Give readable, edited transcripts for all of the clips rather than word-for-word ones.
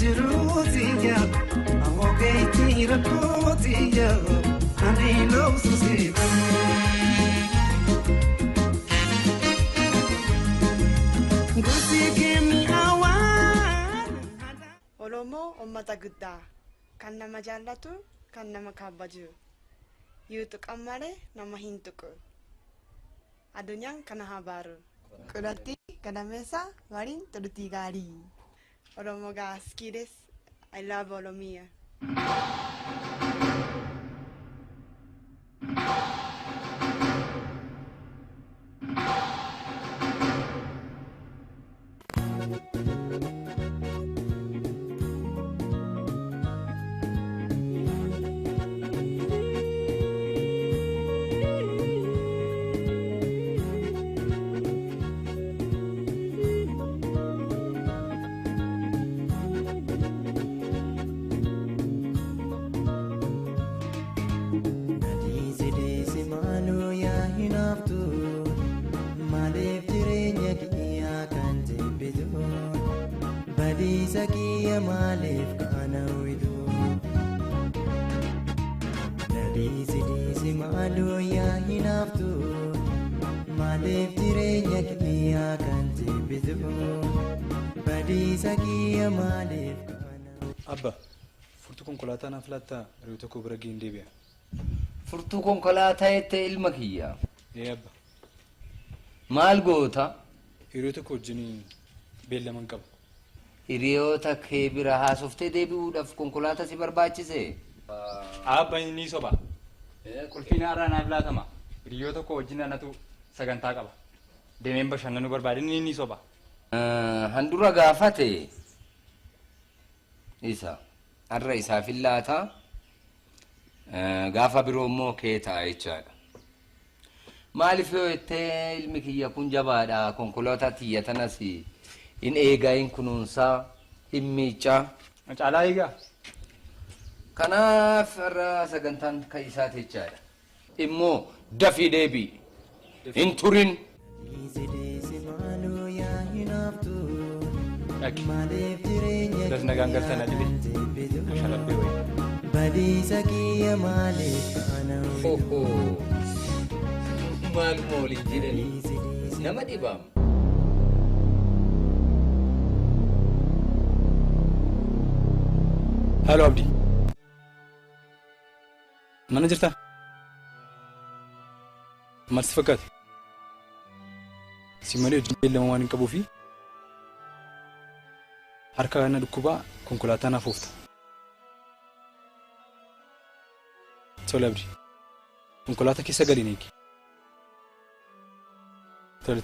jiruutiya amogeetii rakkootiya ani loosuuseera. Oromoo uummata guddaa kan nama jaallatu kan nama kabaju yoo tuqan malee nama hin tuqu addunyaan kana habaaru qudhatti gadameessa waliin turtii gaarii Oromoo gaaskiides I love Oromia. Sakia malif kana widu Disi malu ya hinaftu Malif tirenya kia kan tibidu Badi sakia malif kana Abba, furtu konkolaataa naaf laattaa hiriyoo tokko bira ga'een deebi'a. Furtuu konkolaataa jettee ilma kiyya. Abba. Maal goota? Hiriyoo tokko wajjin beellaman qaba. Hiriyoota kee bira haasoftee deebi'uudhaaf konkolaataa si barbaachise? Abba inni soba. Qulfiin haaraa naaf laatama. Hiriyoo tokko wajjin anatu sagantaa qaba. Deemeen bashannanuu barbaade inni soba. Handura gaafate isa har'a isaaf laata gaafa biroo immoo kee ta'a jechaadha. Maaliif yoo jettee ilmi kiyya kun jabaadha konkolaataa tiyya tanas in eegaa in kunuunsaa in miicaa. Caalaa eegaa. Kanaaf har'a sagantaan kan isaati jechaadha. Immoo dafii deebii in turin. Das nagaan galtana dhibe. Shalabbee wayi. Badisa kiya malif kana widu maal moolii jedhanii nama dhibaam. Halo Abdi. Mana jirta? Maal si fakkaate? Si malee hojii beellama waan hin qabuufi harka kana dhukkubaa konkolaataa naaf oofta. Tole Abdi. Konkolaataa keessa galiin eegi. Tole.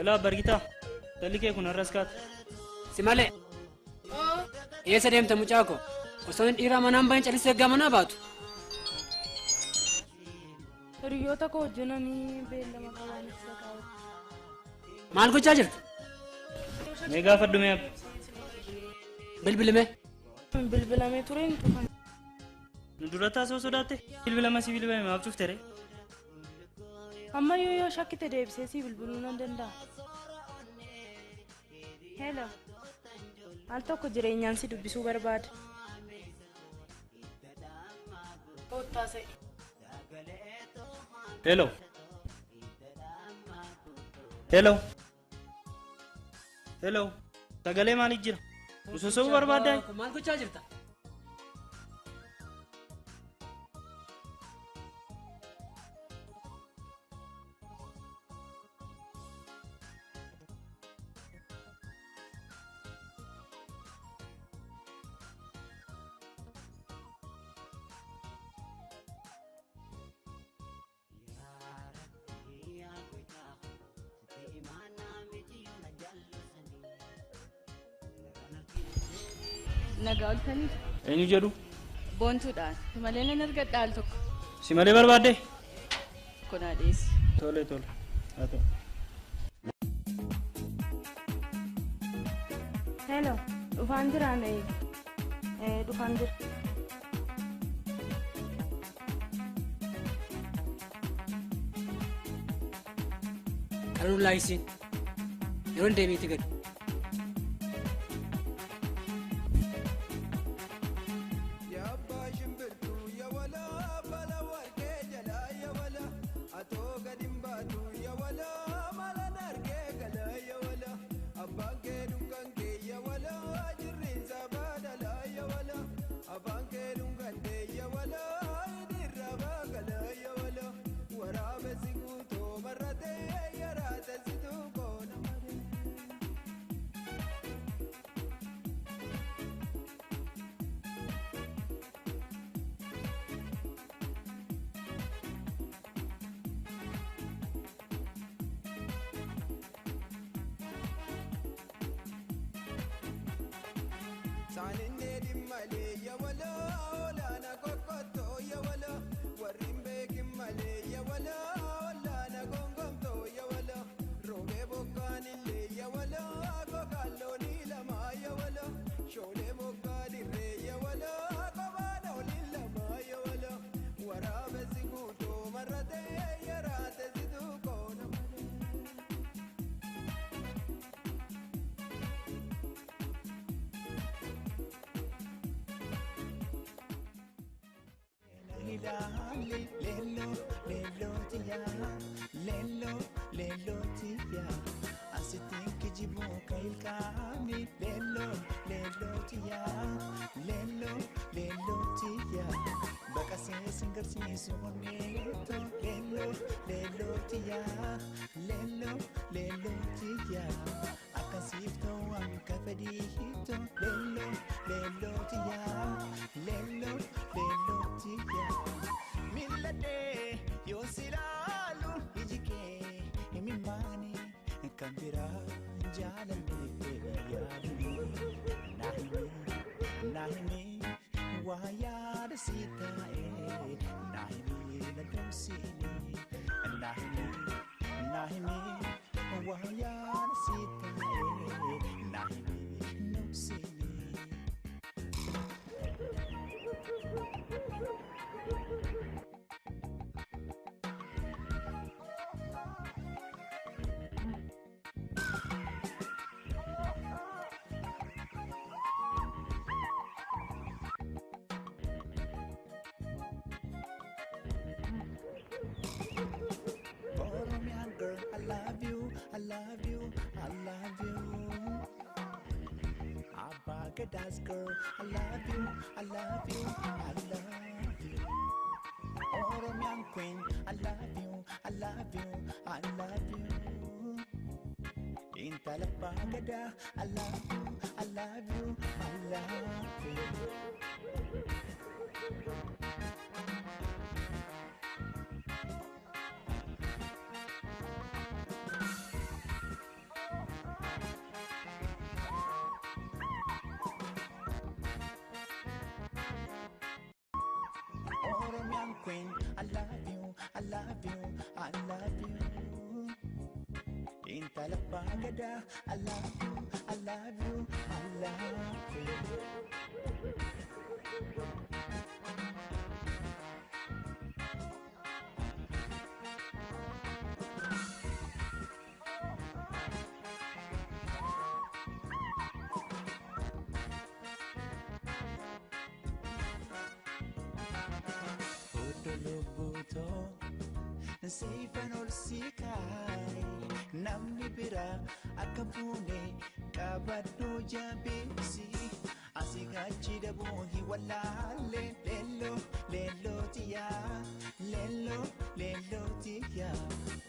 Ela bargita dalike kun arraskat simale yesa deemta mucaako osoo dhiira manaan bahin callisee gamana baatu Hiriyoota koo wajjinanii beellama qabaan ibsa qabu. Maal gochaa jirta? Mee gaafadhu mee abbi. Bilbilame. Bilbilamee ture hin tufan. Nu dura taasoo sodaatte bilbilama si bilbilame maaf cufte ree? Amma yoo shakkite deebisee si bilbiluu nan danda'a. Hello. Al tokko jireenyaan si dubbisuu barbaada. Koottaasee. Hello. Hello. Hello. Sagalee maaliif jira? Musosoo barbaaddaa? Maal gochaa jirta? Nagaa oltanii Eenyu jedhu? boontuudhaan malee nan argadha al tokko. Si malee barbaadde? Kun adees. Tole tole. Haa ta'u. Hello. Dhufaan jiraan dhufaan jira. Kan laayisiin yeroo deebiitti gadi. That's girl, I love you, I love you, I love you. Oromian queen, I love you, I love you, I love you. In Talapagada, I love you, I love you, I love you. Queen, I love you, I love you, I love you. Intala Pagada, I love you, I love you, I love you. Otolobuto, seifan ol sikai, namni bira akka buune qabadhu jabeessi. Asigachi dabuhi walaale lelo lelo tiya lelo lelo tiya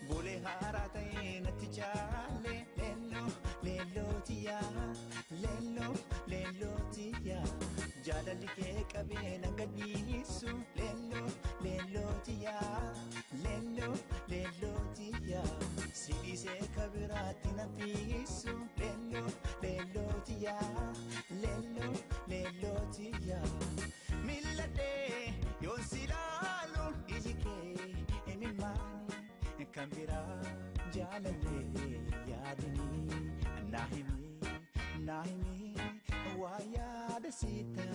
bole harata natti chale lelo lelo tiya lelo lelo tiya jadali ke kabe nangadisu lelo lelo tiya lelo lelo tiya sidi se kabirati nafisu lelo lelo tiya lelo lelo tiya millade yon silalu ijike emimani kambira jalale yadini nahimi waya de sita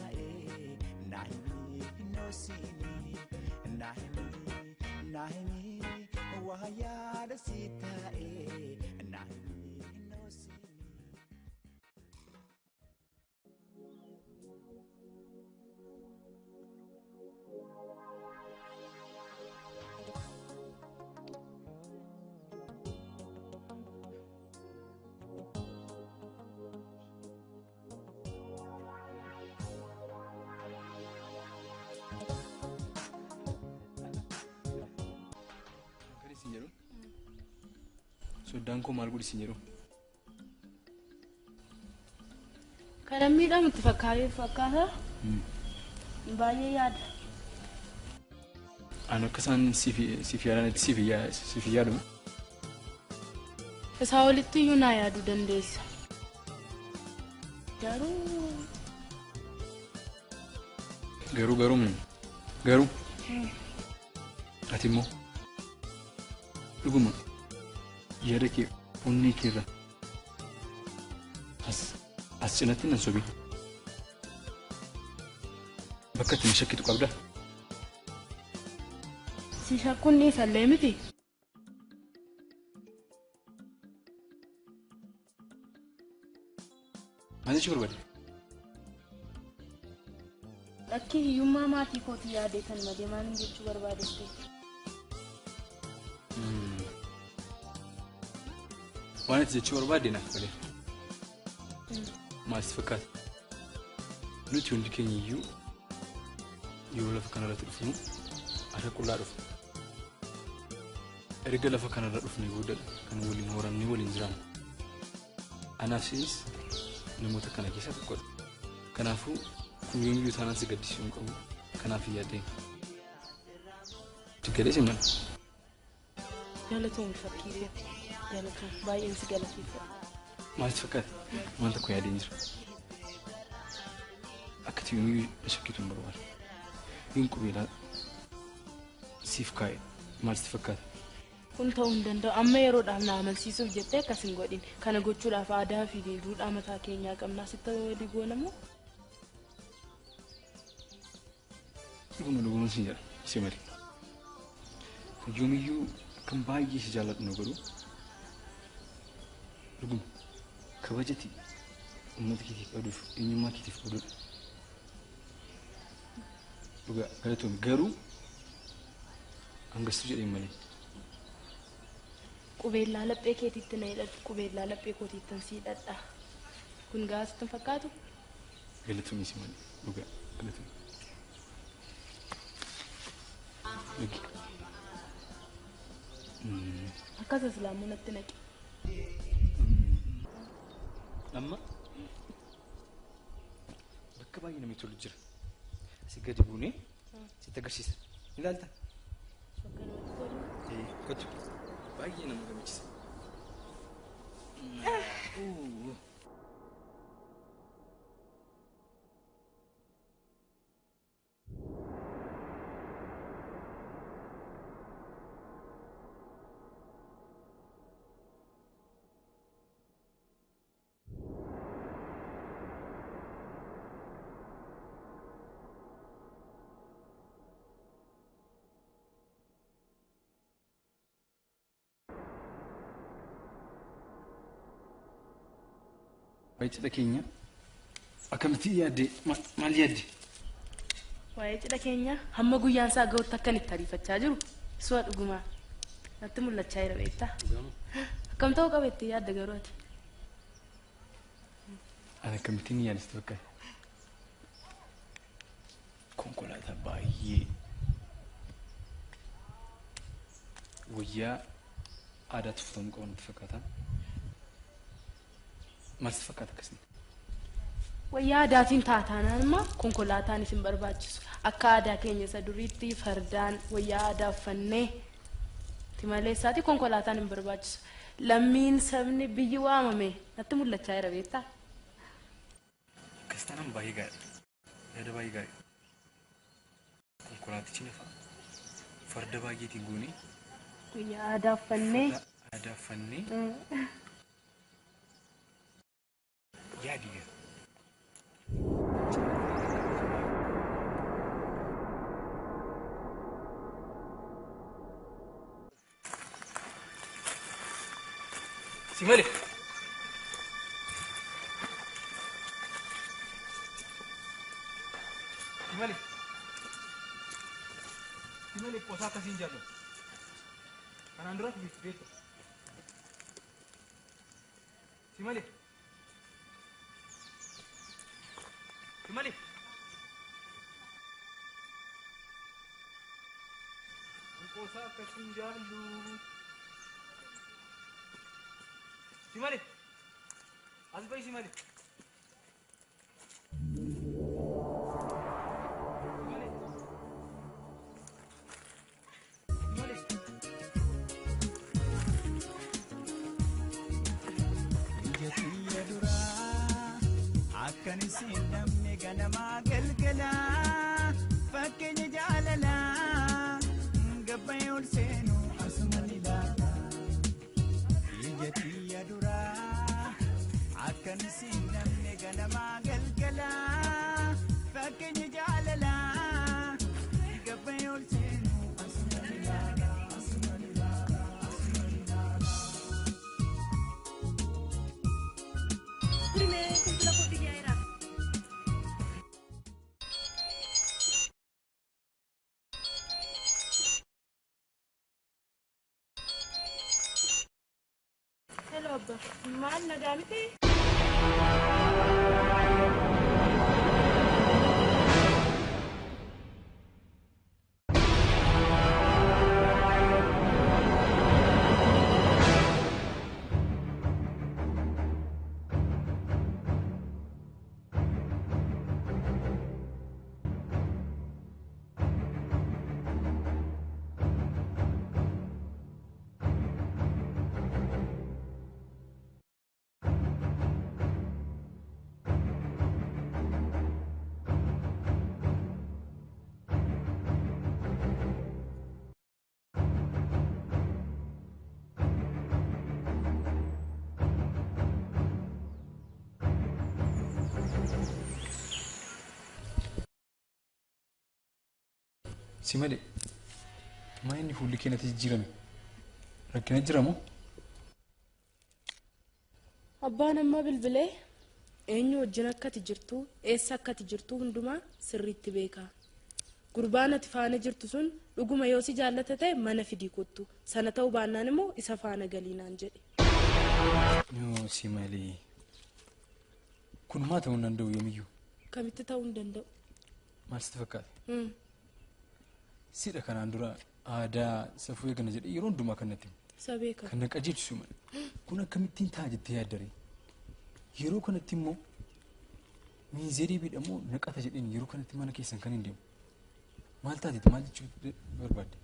nahimi no sini nahimi waya de sita nahimi no sini. Soddaan koo maal godhisin jedhu Kana miidhamutti fakkaata baay'ee yaada. Ani akka isaan siif yaadanitti siif yaadu. Isaa olitti iyyuu naa yaaduu dandeessa. Garuu ati immoo dhuguma yaada kee onnee keerra as cinatti nan sobii bakka itti na shakkitu qabda. Si shakkuun dhiisallee miti. Maal jechuu barbaade? Lakkii hiyyummaa maatii kootii yaadee kan malee maaliin jechuu barbaadette? Waan ati jechuu barbaadde naaf galee. Maal si fakkaata? Nuti hundi keenya iyyuu yoo lafa kanarratti dhufnu ada qullaa dhufna. Erga lafa kanarra dhufnee booddadha kan waliin horamnee waliin jiraannu. Anaaf sinis namoota kana keessaa tokkodha. Kanaafuu kun yoomiyyuu taanaan si gaddisuu hin qabu. Kanaaf yaadeen. Diggalee si mana. Galatoon fakkiilee. Galatoon baay'een si galateeffadha. Maal si fakkaata? Waan tokko yaadeen jira. Akkati yoomiyyuu na shakkitu hin barbaadu. Yoon qubeelaa siif kaa'e maal si fakkaata? Kun ta'uu hin danda'u. Amma yeroodhaaf na amansiisuuf jettee akkas hin godhin. Kana gochuudhaaf aadaa fi duudhaa mataa keenyaa qabnaa sitti digoonamoo? Dhuguma dhugumaan si jedha si malee. Yoomiyyuu kan baay'ee si jaalladhu na godhu dhuguma kabajati uummata keetiif qabuuf eenyummaa keetiif qabudha. Dhugaa galatoon garuu hangastuu jedheen malee. Qubeellaa laphee keetiitti na hidhadhu qubeellaa laphee kootiittan si hidhadha. Kun gaasitti hin fakkaatu? Galatoon si malee dhugaa galatoon. Akkas islaamu natti naqi. Amma bakka baay'ee namatti tolu jira. Si gadi buunee sitti agarsiisa. Ilaalta? Kottu baay'ee nama gammachiisa. Waa'ee cidha keenya akkamitti yaadde maal yaadde? Waa'ee cidha keenya hamma guyyaan isaa ga'utti akkan itti ariifachaa jiru su'a dhugumaa natti mul'achaa jira beektaa. Akkam ta'uu qaba itti yaadda garuu ati. Ani akkamittiin yaadiste bakka konkolaataa baay'ee wayyaa aadaa tuffatamuu qaban itti fakkaata. Maal si fakkaata akkasii? Wayyaa aadaatiin taataanaan immoo konkolaataan isin barbaachisu. Akka aadaa keenya isa duriitti fardaan wayyaa aadaa uffannee itti malee isaati konkolaataan hin barbaachisu. Lammiin sabni biyyi waamame natti mul'achaa jira beektaa. Akkasitaan baay'ee gaarii. Yaada baay'ee gaarii. Konkolaatichi ni fa'a. Farda baay'eetiin goonee. Wayyaa aadaa uffannee. Aadaa uffannee. Yaadi gaarii. Simale. Simale. Simale posa kasin jalo. Kanan dura beto. Simale. Simale. Posa kasin jalo. Simale. Azbai Simale. Akkan isin namni ganamaa galgala fakkeenya jaalala gabbayee ol seenu asuma ni laala ija tiyya duraa akkan isin namni ganamaa galgala fakkeenya jaalala gabbayee ol seenu asuma ni laala asuma ni laala asuma ni laala. Hello Abba, maal nagaa miti? Simale. Maa inni fuulli keenyatti jijjiirame? Rakkina jiramoo? Abbaan amma bilbilee eenyu wajjin akkati jirtu eessa akkati jirtu hundumaa sirriitti beeka. Gurbaan ati faana jirtu sun dhuguma yoo si jaallata ta'e mana fidii kottu. Sana ta'uu baannaan immoo isa faana galiinaan jedhe. Yoo Simale. Kun maa ta'uu hin danda'u yoomiyyuu? Kamitti ta'uu hin danda'u? Maal sitti fakkaate? Sidha kanaan dura aadaa safuu eegana jedhe yeroo hundumaa kan natti sabeeka kan na qajeelchisu malee kun akkamittiin ta'a jettee yaaddare yeroo kanatti immoo miizerii bidhamoo naqata jedheen yeroo kanatti mana keessan kan hin deemu maal taateeti maal jechuu barbaadde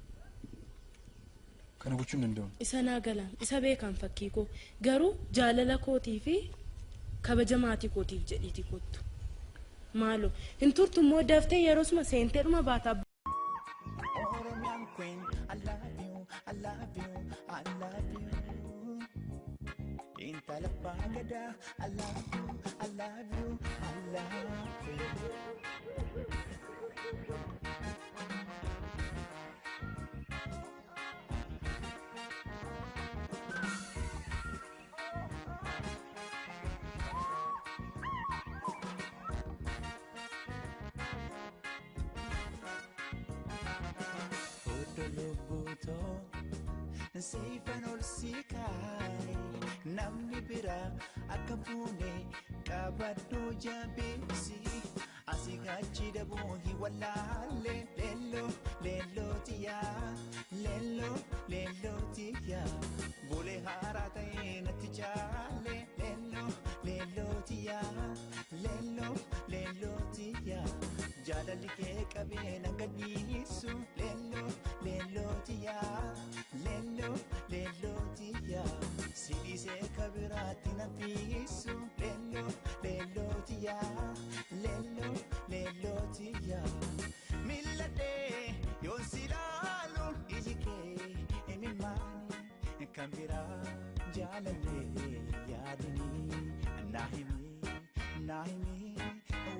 kana gochuu hin danda'u. Isa naa galaan isa beekan fakkii koo garuu jaalala kootii fi kabaja maatii kootiif jedhiiti kottu maaloo hin turtu immoo daftee yeroo suma seenteedhuma baataa. Queen, I love you, I love you, I love you. Intala pagada, I love you, I love you, I love you. siifan ol siikaay namni biraa akka fuune qabadhu jabeessi asii gachi daboo hi wallaalee leelloo tiyaa bolee haaraa ta'ee natti chaale leelloo tiyaa jaalalli kee qabee nan gadhiisu leelloo tiyaa sidhiisee kabiraatti nan fiisu leelloo tiyaa milladhee yoon si laalu iji kee imimmaani kan biraa jaalallee yaadanii naa himi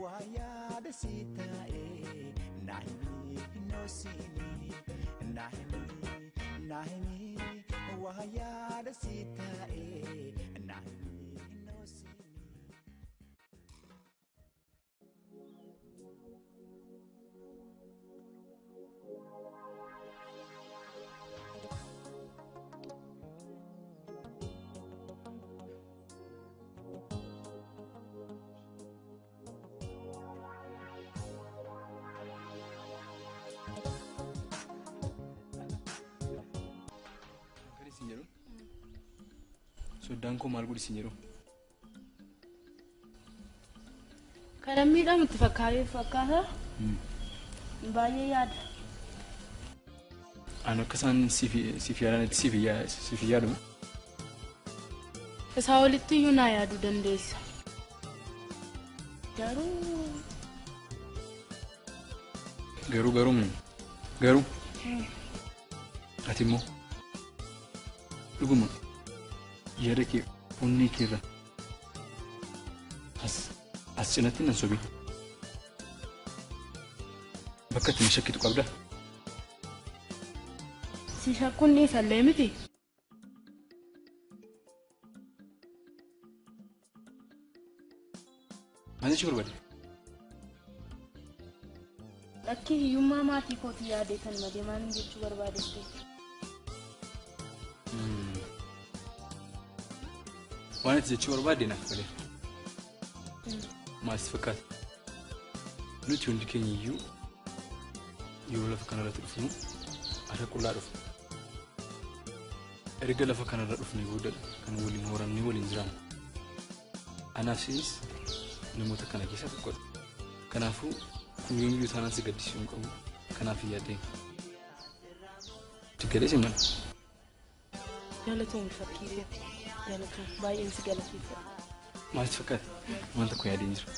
waa yaada si taa'ee naa himi noosini naa himi waa yaada si taa'ee naa himi noosini. Soddaan koo maal godhisin jedhu? Kana miidhamu itti fakkaata. Baay'ee yaada. Ani akka isaan siif yaadanitti siif yaadu. Isaa walitti iyyuu naa yaaduu dandeessa. Garuu ati immoo dhuguma yaada kee onnee keerra as cinatti nan sobii bakka itti na shakkitu qabda. Si shakkuun dhiisallee miti. Maal jechuu barbaade? Lakkii hiyyummaa maatii kootii yaadeetan malee maal jechuu barbaadette? Waan ati jechuu barbaadde naaf galee. Maal si fakkaata? Nuti hundi keenya iyyuu yoo lafa kanarratti dhufnu ada qullaa dhufna. Erga lafa kanarra dhufnee booda kan waliin horamnee waliin jiraannu. Anaafis namoota kana keessaa tokkodha. Kanaafuu kun yoomiyyuu taanaan si gaddisuu hin qabu. Kanaaf yaadeen. Diggalee si mana. Jaalatuun fakkii jaalatuun baay'een si galateeffadha. Maal si fakkaata? Waan tokko yaadeen jira.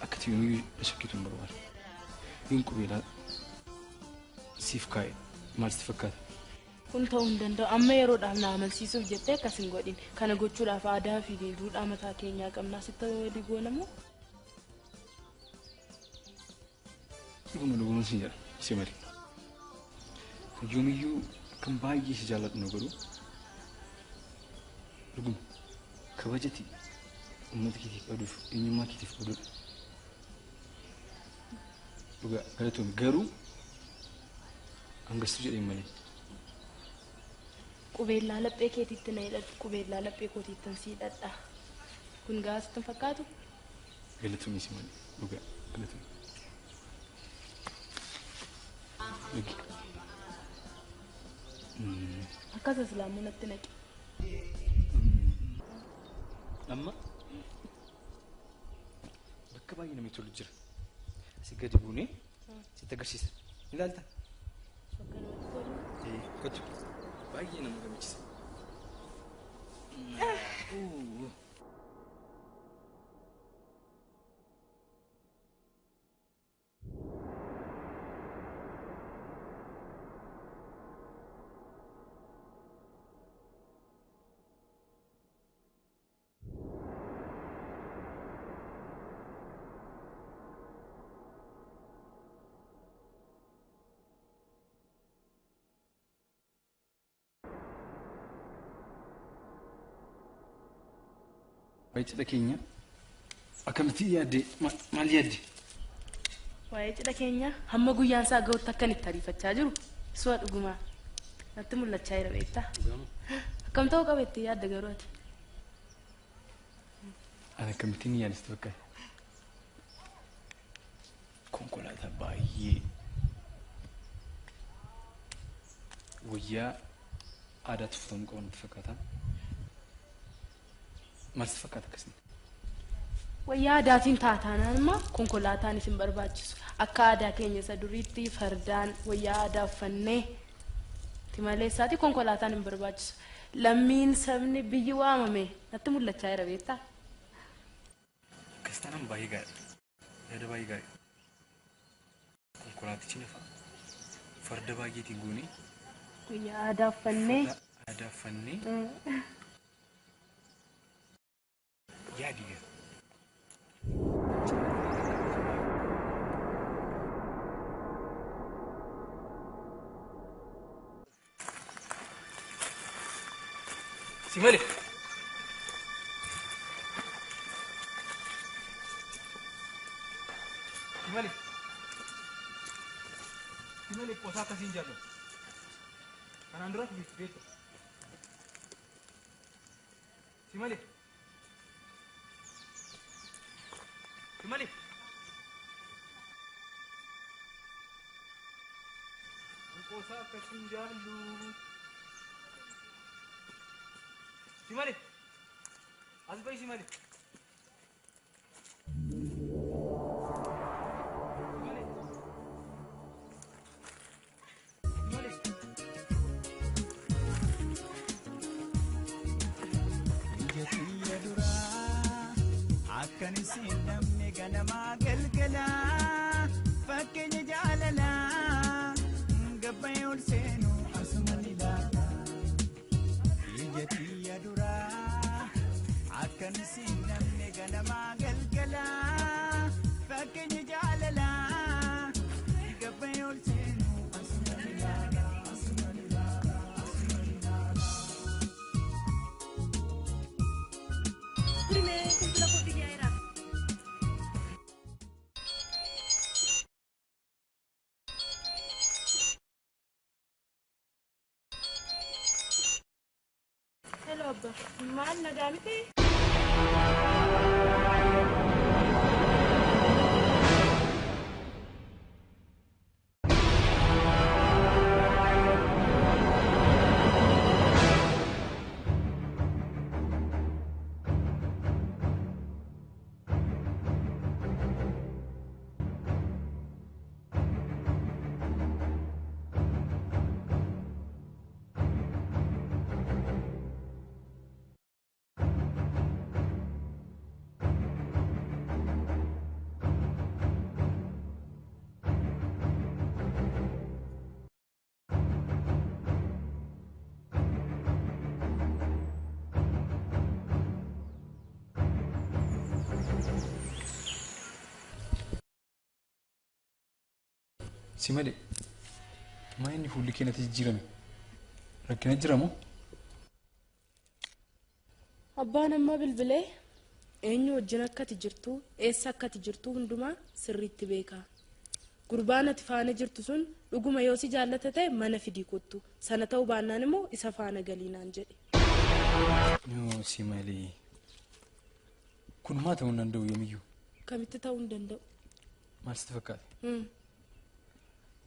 Akkati yoomiyyuu na shakkitu hin barbaadu. Yoon qubeelaa siif kaa'e maal si fakkaata? Kun ta'uu hin danda'u. Amma yeroodhaaf na amansiisuuf jettee akkas hin godhin. Kana gochuudhaaf aadaa fi duudhaa mataa keenyaa qabnaa sitti digoo namoo. Dhuguma si jedha si malee. Yoomiyyuu kan baay'ee si jaalladhu na godhu. Dhuguma kabajati uummata keetiif qabuuf eenyummaa keetiif qabudha. Dhugaa galatoon garuu hangastu jedheen malee. Qubeellaa laphee keetiitti na hidhadhu. Qubeellaa laphee kootiittan si hidhadha. Kun gaasitti hin fakkaatu? Galatoon si malee. Dhugaa galatoon. Akkas islaamuu natti naqi. Amma bakka baay'ee namatti tolu jira. Si gadi buunee sitti agarsiisa. Ni ilaalta? Kottu baay'ee nama gammachiisa. Waa'ee cidha keenya akkamitti yaadde maal yaadde? Waa'ee cidha keenya hamma guyyaan isaa ga'utti akkan itti ariifachaa jiru su'a dhugumaa. natti mul'achaa jira beektaa. Akkam ta'uu qabeetti yaadda garuu ati. Ani akkamittiin yaadiste bakka konkolaataa baay'ee wayyaa aadaa tuffatamuu qaban itti fakkaata. Maal si fakkaata akkasii? Wayyaa aadaatiin taataanaan immoo konkolaataan isin barbaachisu. Akka aadaa keenya isa duriitti fardaan wayyaa aadaa uffannee itti maleessaati konkolaataan hin barbaachisu. Lammiin sabni biyyi waamame natti mul'achaa jira beektaa. Akkasitaan baay'ee gaarii. Yaada baay'ee gaarii. Konkolaatichi ni fa'a. Farda baay'eetiin goonee. Wayyaa aadaa uffannee. Aadaa uffannee. Yaadi gaarii. Simale. Simale. Simale posa kasin jalo. Kanan dura beto. Simale. Simale. Posa kasin jalo. Simale. Azbai Simale. Akkan isin namni ganamaa galgala fakkeenya jaalala gabbayee ol seenu asuma ni laala ija xiyya duraa akkan isin namni ganamaa galgala fakkeenya jaalala gabbayee ol seenu asuma ni laala asuma ni laala asuma ni laala. Hello abba, maal nagaa miti? Simale. Maa inni fuulli keenyatti jijjiirame? Rakkina jiramoo? Abbaan amma bilbilee eenyu wajjin akkati jirtu eessa akkati jirtu hundumaa sirriitti beeka. Gurbaan ati faana jirtu sun dhuguma yoo si jaallata ta'e mana fidii kottu. Sana ta'uu baannaan immoo isa faana galiinaan jedhe. Yoo Simale. Kun maa ta'uu hin danda'u yoomiyyuu? Kamitti ta'uu hin danda'u? Maal sitti fakkaate?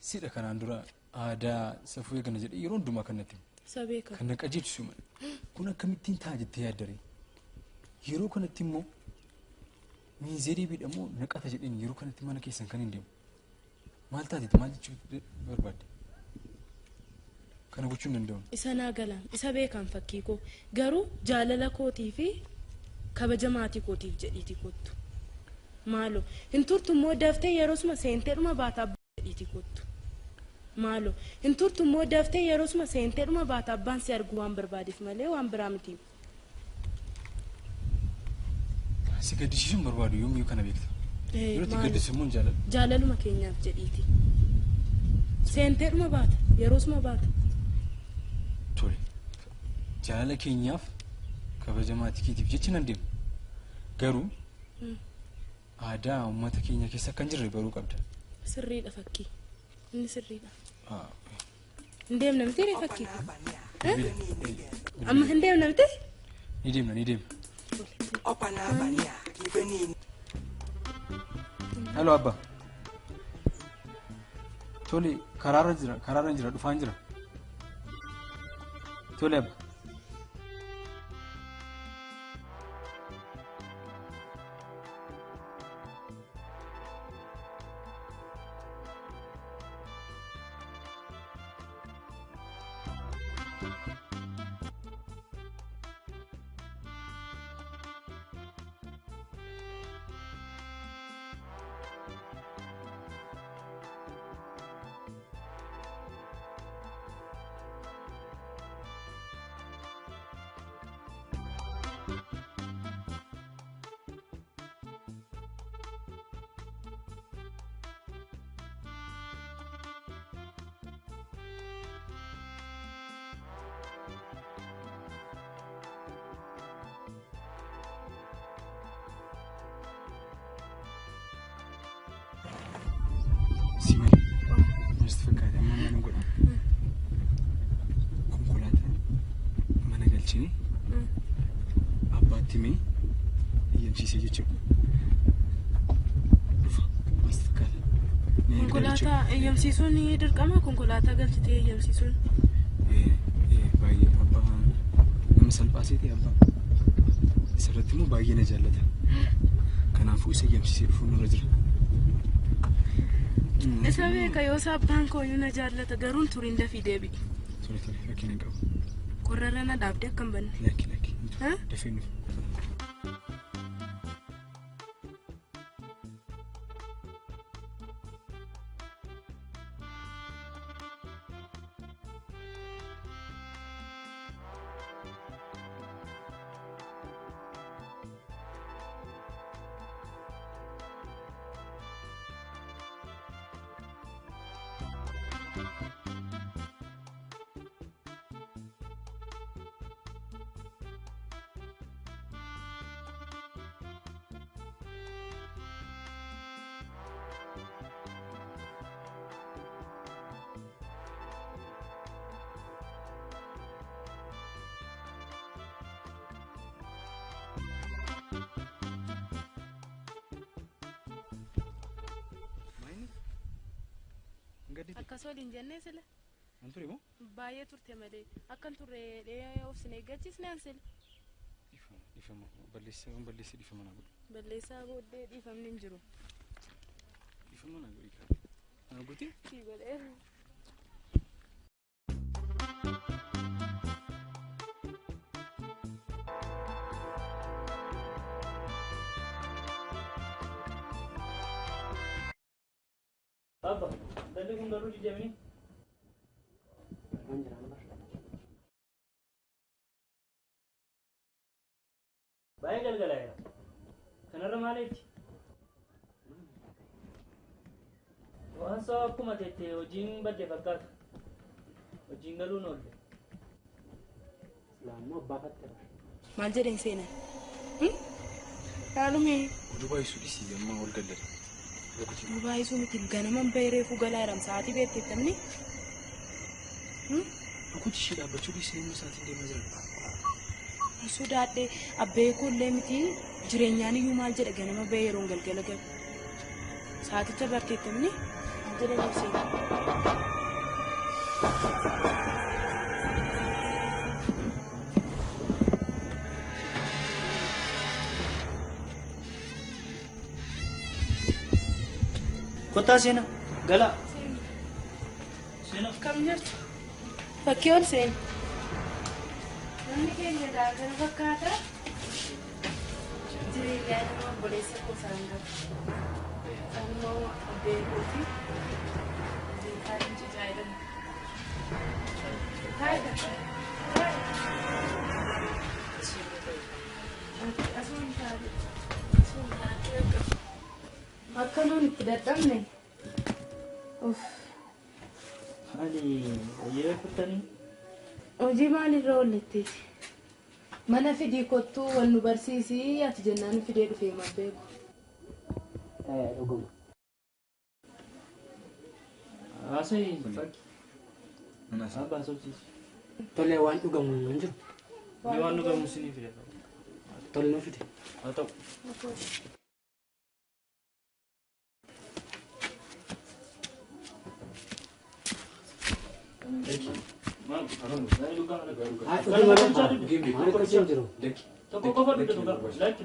Sidha kanaan dura aadaa safuu eegana jedhee yeroo hundumaa kan natti sabeeka kan na qajeelchisu malee kun akkamittiin ta'a jettee yaaddare yeroo kanatti immoo miizerii bidhamoo naqata jedheen yeroo kanatti mana keessan kan hin deemu maal taateeti maal jechuu barbaadde kana gochuu hin danda'u. Isa naa galaan isa beekan fakkii koo garuu jaalala kootii fi kabaja maatii kootiif jedhiiti kottu maaloo hin turtu immoo daftee yeroosuma seenteedhuma baataa jedhiiti kottu. Maalo hin turtu immoo daftee yeroosuma seenteedhuma baata abbaan si argu waan barbaadeef malee waan biraa miti. Si gaddisiisuun barbaadu yoomiyyuu kana beekta. Yeroo itti gaddisiimuun jaalala. Jaalaluma keenyaaf jedhiiti. Seenteedhuma baata yeroosuma baata. Tole jaalala keenyaaf kabaja maatii keetiif jecha nan deema. Garuu aadaa uummata keenya keessa kan jirre baruu qabda. Sirriidha fakkii. Inni sirriidha. Ndem namti refakki. Amma ndem namti? Nidim. Hello Abba. Tole karara jira dhufaan jira. Tole Abba. Abbaattimee eeyyamsiisee jechuudha. Dhufa maastii kaata. Konkolaataa eeyyamsiisuun dirqama konkolaataa galchitee eeyyamsiisuun. Baay'ee abbaa nama salphaasee ta'e abbaa. Isarratti immoo baay'ee na jaallata. Kanaafuu isa eeyyamsiisee dhufuun nurra jira. Isa beeka yoo abbaan kooyyuu na jaallata garuu turiin dafii deebi'i. Tole rakkina hin qabu. Qorrarra na dhaabdee akkam banne. Lakki. Huh? Dafee nuuf. Akkasoo linjannee sila. Anturi moo? Baay'ee turte malee akkan turre dhee obsine eeggachiisne ansila. Dhiifama balleessi dhiifama na godhu. Balleessaa booddee dhiifamni hin jiru. Dhiifama na godhi kaa. Na godhi? Sii godhee. Abba, dalli kun garuu jijjiiranii. Baay'ee galgalaa'eera. Kanarra maaliiti? Waan sa'a akkuma teettee hojiin badde fakkaata. Hojiin galuun oolle. Laammoo abbaa fatteera. Maal jedheen seenan? Haalumee. Oduu baay'isuu dhisii amma ol gallada. Baay'isuu miti ganaman baay'eefu galaa jiram sa'aatii beekteettamni. Dhukuti ishee dhaabbachuu dhisee inni sa'aatiin deemaa jira. Sodaadhee abbee kollee miti jireenyaan iyyuu maal jedha ganama ba'ee yeroon galgala galu. Sa'aaticha barteettamni maal jedhan ibsee. Kottaa seena galaa. Seena. Kam jirtu? Fakkii ol seena. Namni keenya daakana fakkaata. Jireenyaan immoo obboleessa qosaan gabu. Isaan immoo abbee kooti. Jeekaan jijaa'ilamu. Asuun taate. Akka nuun itti dadhabne. Maali hojiirra kuttanii? Hojii maalirra oolletteeti? Mana fidii kottuu wal nu barsiisii ati jennaan fidee dhufee maal beeku. Dhuguma. Haasa'ii fakki. Abbaa sobsiisi. Tole waan dhugamu hin jiru. Ni waan dhugamu sinii fide. Tole nu fide. Haa ta'u. Tokko qofa dhugaa. Lakki.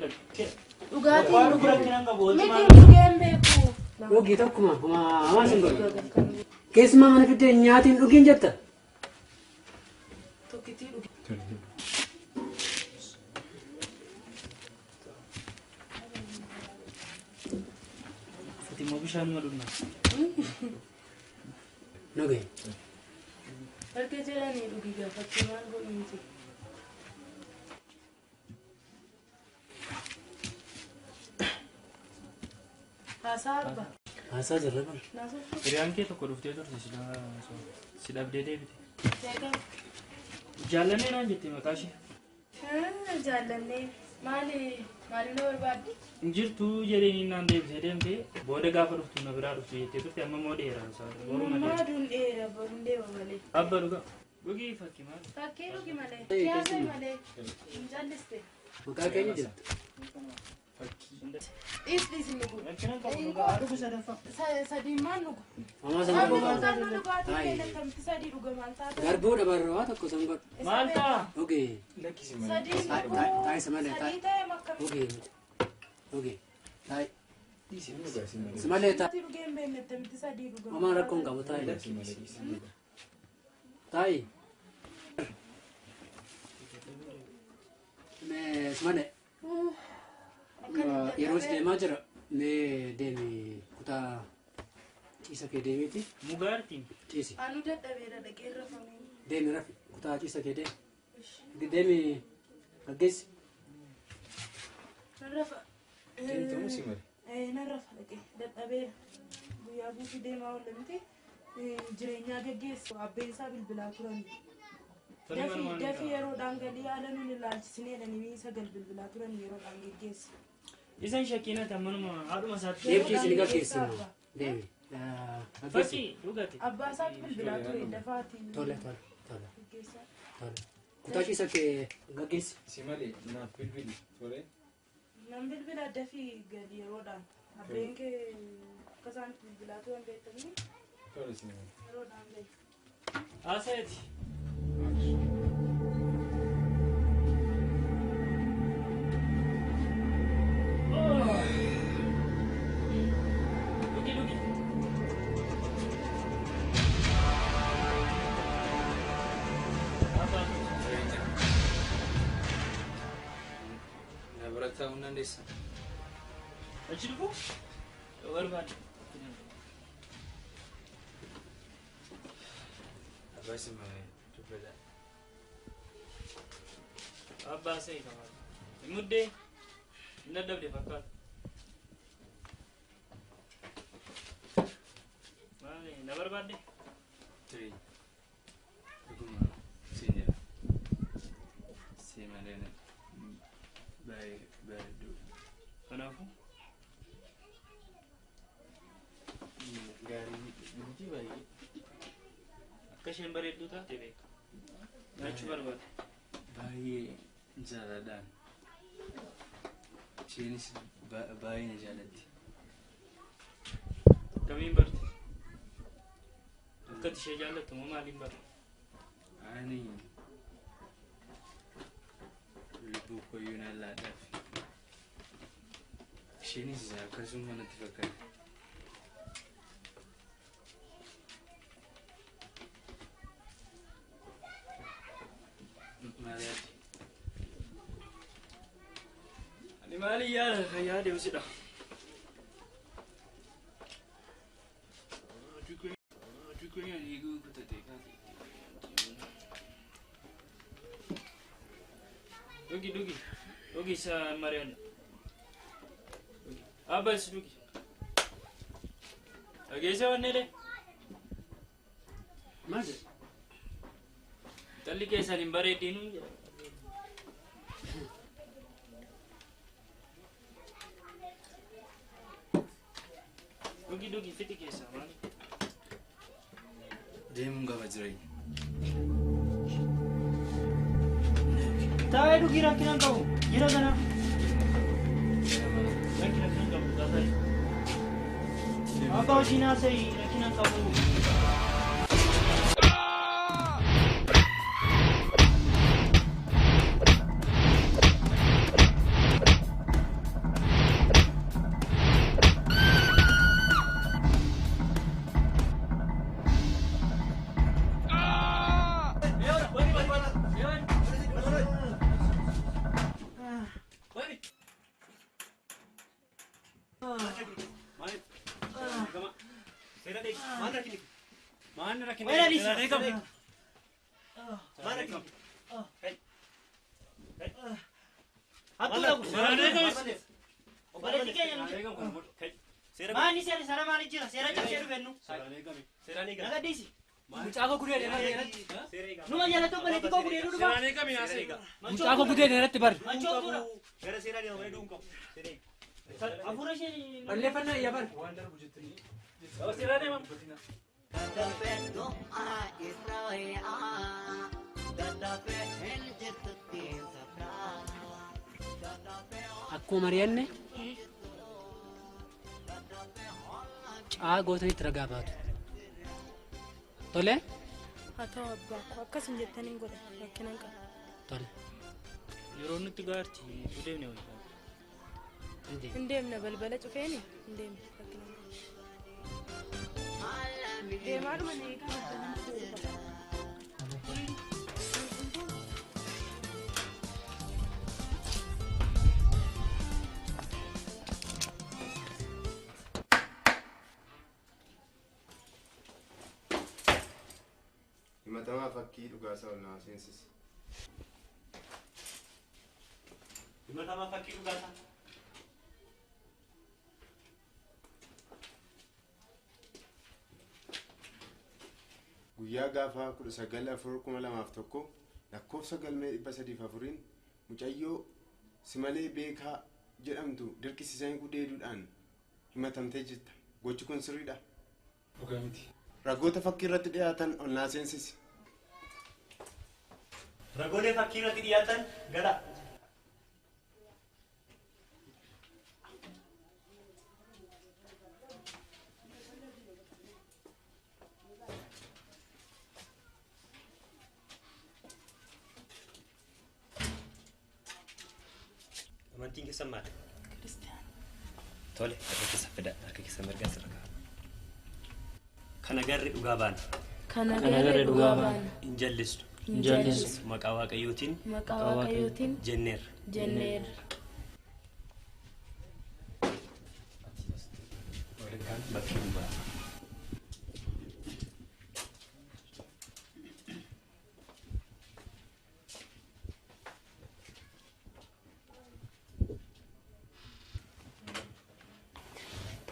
Dhugaatii. Waan dhugaa kan qabu. Miti dhugeen beeku. Dhugii tokkuma hawaasa hin godhu. Keessumaa mana fidee nyaatiin dhugiin jetta. Tokkitii dhugi. Fatima bishaan madunna. Nogee. Harka jedhanii dhugi gaafachuu maal godhuuti? Haasaa arba. Haasaa jirra kun. Hiriyaan kee tokko dhuftee turte si dhabdee deebite. Seeqaa. Jaallannee naan jettee maqaa ishee. Jaallannee maali na barbaadde? Jirtuu jedhanii naan deebisee deemtee booda gaafa dhuftu na biraa dhuftu jettee turte amma immoo dheeraan isaa. Maaduun dheera boruun deema malee. Abba dhugaa. Dhugii fakkii maali? Fakkii dhugi malee. Siyaasa malee. Hin jalliste. Maqaa keenya jirtu. Dhiisni nugu. Sadiimmaan nugu. Hawaasa Amma hin dhugaatii godhu. dhugaatii keellatti sadii dhuga maal taate? Garbuudha barraa tokko san godhu. Maal ta'a? Ogee. Sadii nugu. Taa'isa malee taa'e. Sadii ta'e makkamii. Ogee. Ogee. Taa'e. Simalee taa'e. Dhugee hin beekne itti sadii dhuga. Homaa rakkoon qabu taa'e. Taa'e. Simalee. Yeroo deemaa jira mee deemi kutaa ciisa kee deemiiti. Mugaartiin. Ciisi. Anu dadhabeera dhaqee rafamee. Deemi rafi kutaa ciisa kee deemi. Deemi gaggeessi. Nan rafa. Nan rafa dhaqee dadhabeera. Guyyaa guutuu deemaa oolle miti. Jireenyaa gaggeessu abbeen isaa bilbilaa turan. Dafii yeroodhaan galii haala nun ilaalchisnee dhanimii sagal bilbilaa turan yeroodhaan gaggeessa. Isan shakkiinati ammanuma haadhuma isaatti. Deemtii isin gaggeessinu. Deemi. Fakkii dhugate. Abbaa isaatti bilbilaa ture dafaati. Tole. Kutaa ciisa kee gaggeessi. Si malee naaf bilbili tole. Nan bilbila dafii gadi yeroodhaan. Abbeen kee akka isaan bilbilaa turan beektanii. Tole si malee. Yeroodhaan gahe. Haasayeeti. Ta'uun dandeessa. Achi dhufu barbaade. Abbaa si malee dubbata. Abbaa see kamaa. Muddee hin dadhabde fakkaata. Maali na barbaadde? Tiri. Dhuguma si jira. Si malee bareedduu. Kanaafuu? Gaarii miti baay'ee. Akka isheen bareedduu taate beeka. Nyaachuu barbaade. Baay'ee jaaladhaan. Isheenis baay'ee na jaalatti. Akkamiin barte? Akkati ishee jaallattu moo maaliin barte? Ani lubbuu koyyuu na laadhaaf. Isheenis akkasuma natti fakkaata. Maaliyaati? Ani maali yaada usidha. Dugi sa Mariana. Abbas dugi. Agesa wanne Maali? Talli keessa hin bareedinu. Dugi fiti keessa maali? Deemuun gaafa jireenya. Taa'ee dhugii rakkinaan qabu. Jira kana. Akka hojiin haasa'ii rakkinaan qabu. Akkuma mari'anne gootanitti ragaa baatu. Tole? Haa ta'u abbaa koo akkasuma jettanii godha rakkinaan qaba. Tole. Yeroo nutti gaarti deemne wayii. Hin deemne balbala cufeeni hin deemne rakkinaan qaba. Deemaa dhuma ni eegaa. Himatamaa fakkii dhugaasaa ol naa seensisi. Himatamaa fakkii dhugaasaa. Guyyaa gaafa 19/4/2001 lakkoofsa galmee 304 mucayyoo Simalee Beekaa jedhamtu dirqisiisanii gudeeduudhaan himatamtee jirta. Gochi kun sirriidha? Dhugaa miti. Ragoota fakkii irratti dhiyaatan ol naa seensisi. Ragoolee fakkii irratti dhiyaatan gara. Amantiin keessan maali? Kiristiyaana. Tole, harka keessa fida, harka keessa mirgaa sirraa. Kana garri dhugaa baana. Kana garri dhugaa baana. Hin jallistu. Hin jallistu. Maqaa Waaqayyootiin. Maqaa Waaqayyootiin. Jenneerra. Jenneerra. Warreen bakki hin ba'a.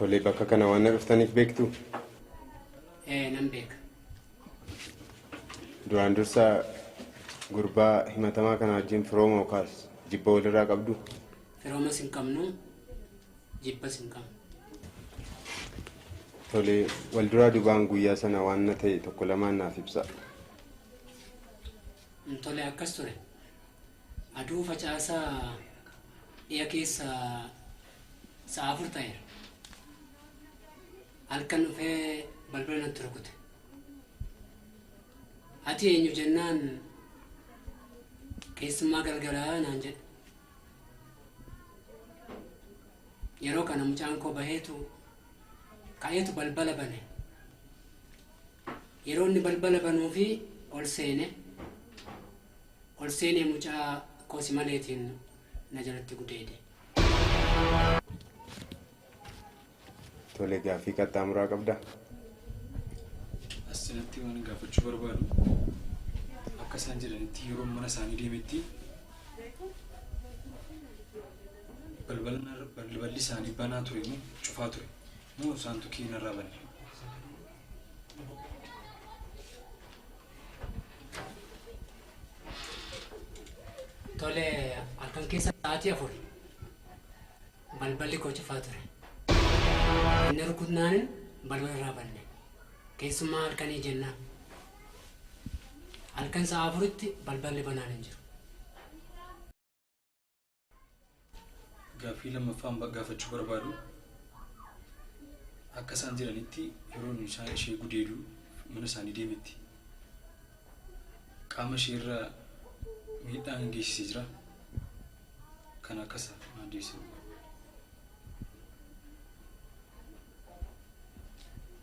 Tole, bakka kana waan na dhuftaniif beektu? Nan beeka. Duraan dursa gurbaa himatamaa kana wajjin firooma yookaas jibba walirraa qabdu? Firoomas hin qabnu, jibbas hin qabnu. Tole, walduraa dubaan guyyaa sana waan na ta'e tokko lamaan naaf ibsa. Tole akkas ture. Aduu facaasaa dhiya keessa sa'a 4 ta'eera. Halkan dhufee balbala natti rukute. Ati eenyu jennaan keessummaa galgalaa naan jedhe. Yeroo kana mucaan koo ka'eetu balbala bane. Yeroo inni balbala banuu fi ol seenee mucaa koo Simaleetiin na jalatti gudeede. Tole, gaaffii qaxxaamuraa qabda? Asirratti waan gaafachuu barbaadu akka isaan jedhanitti yeroo mana isaanii deemetti balballi isaanii banaa ture moo cufaa ture moo isaan tukkii narraa bane? Tole, halkan keessa sa'aatii 4 balballi koo cufaa ture. Inni rukutnaanin balbala irraa banne. Keessummaa halkanii jennaan. halkan sa'a 4tti balballi banaan hin jiru. Gaaffii lammaffaan gaafachuu barbaadu akka isaan jiranitti yeroo isaan ishee gudeedu mana isaanii deemetti qaama ishee irra miidhaan geessisee jira. Kan akkasa deebisu.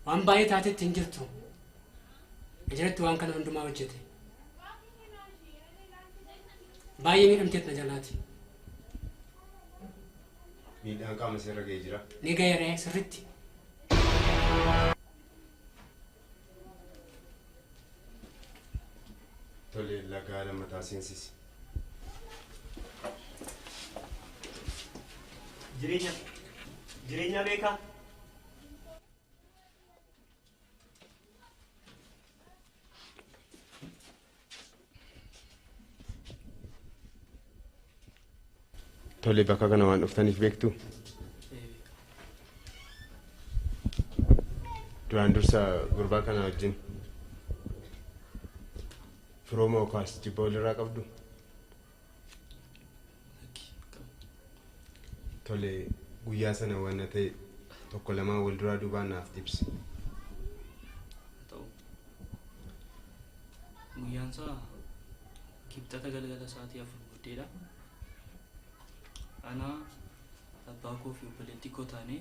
Waan baay'ee taatetti hin jirtu. Ijratti waan kana hundumaa hojjete. Baay'ee miidhamteet na jalaati. Miidhaan qaama ishee irra ga'ee jira. Ni ga'eera sirriitti. Tole lagaa lammataa seensisi. Jireenya beekaa. Tole bakka kana waan dhuftaniif beektu. Duraan dursa gurbaa kana wajjin firooma yookaas jibba walirraa qabdu. Tole guyyaa sana waan ta'e tokko lamaan wal duraa duubaan naaf ibsi. Guyyaan isaa kibxata galgala sa'aatii 4 booddeedha. Ana abbaa koo fi obboleettii koo taanee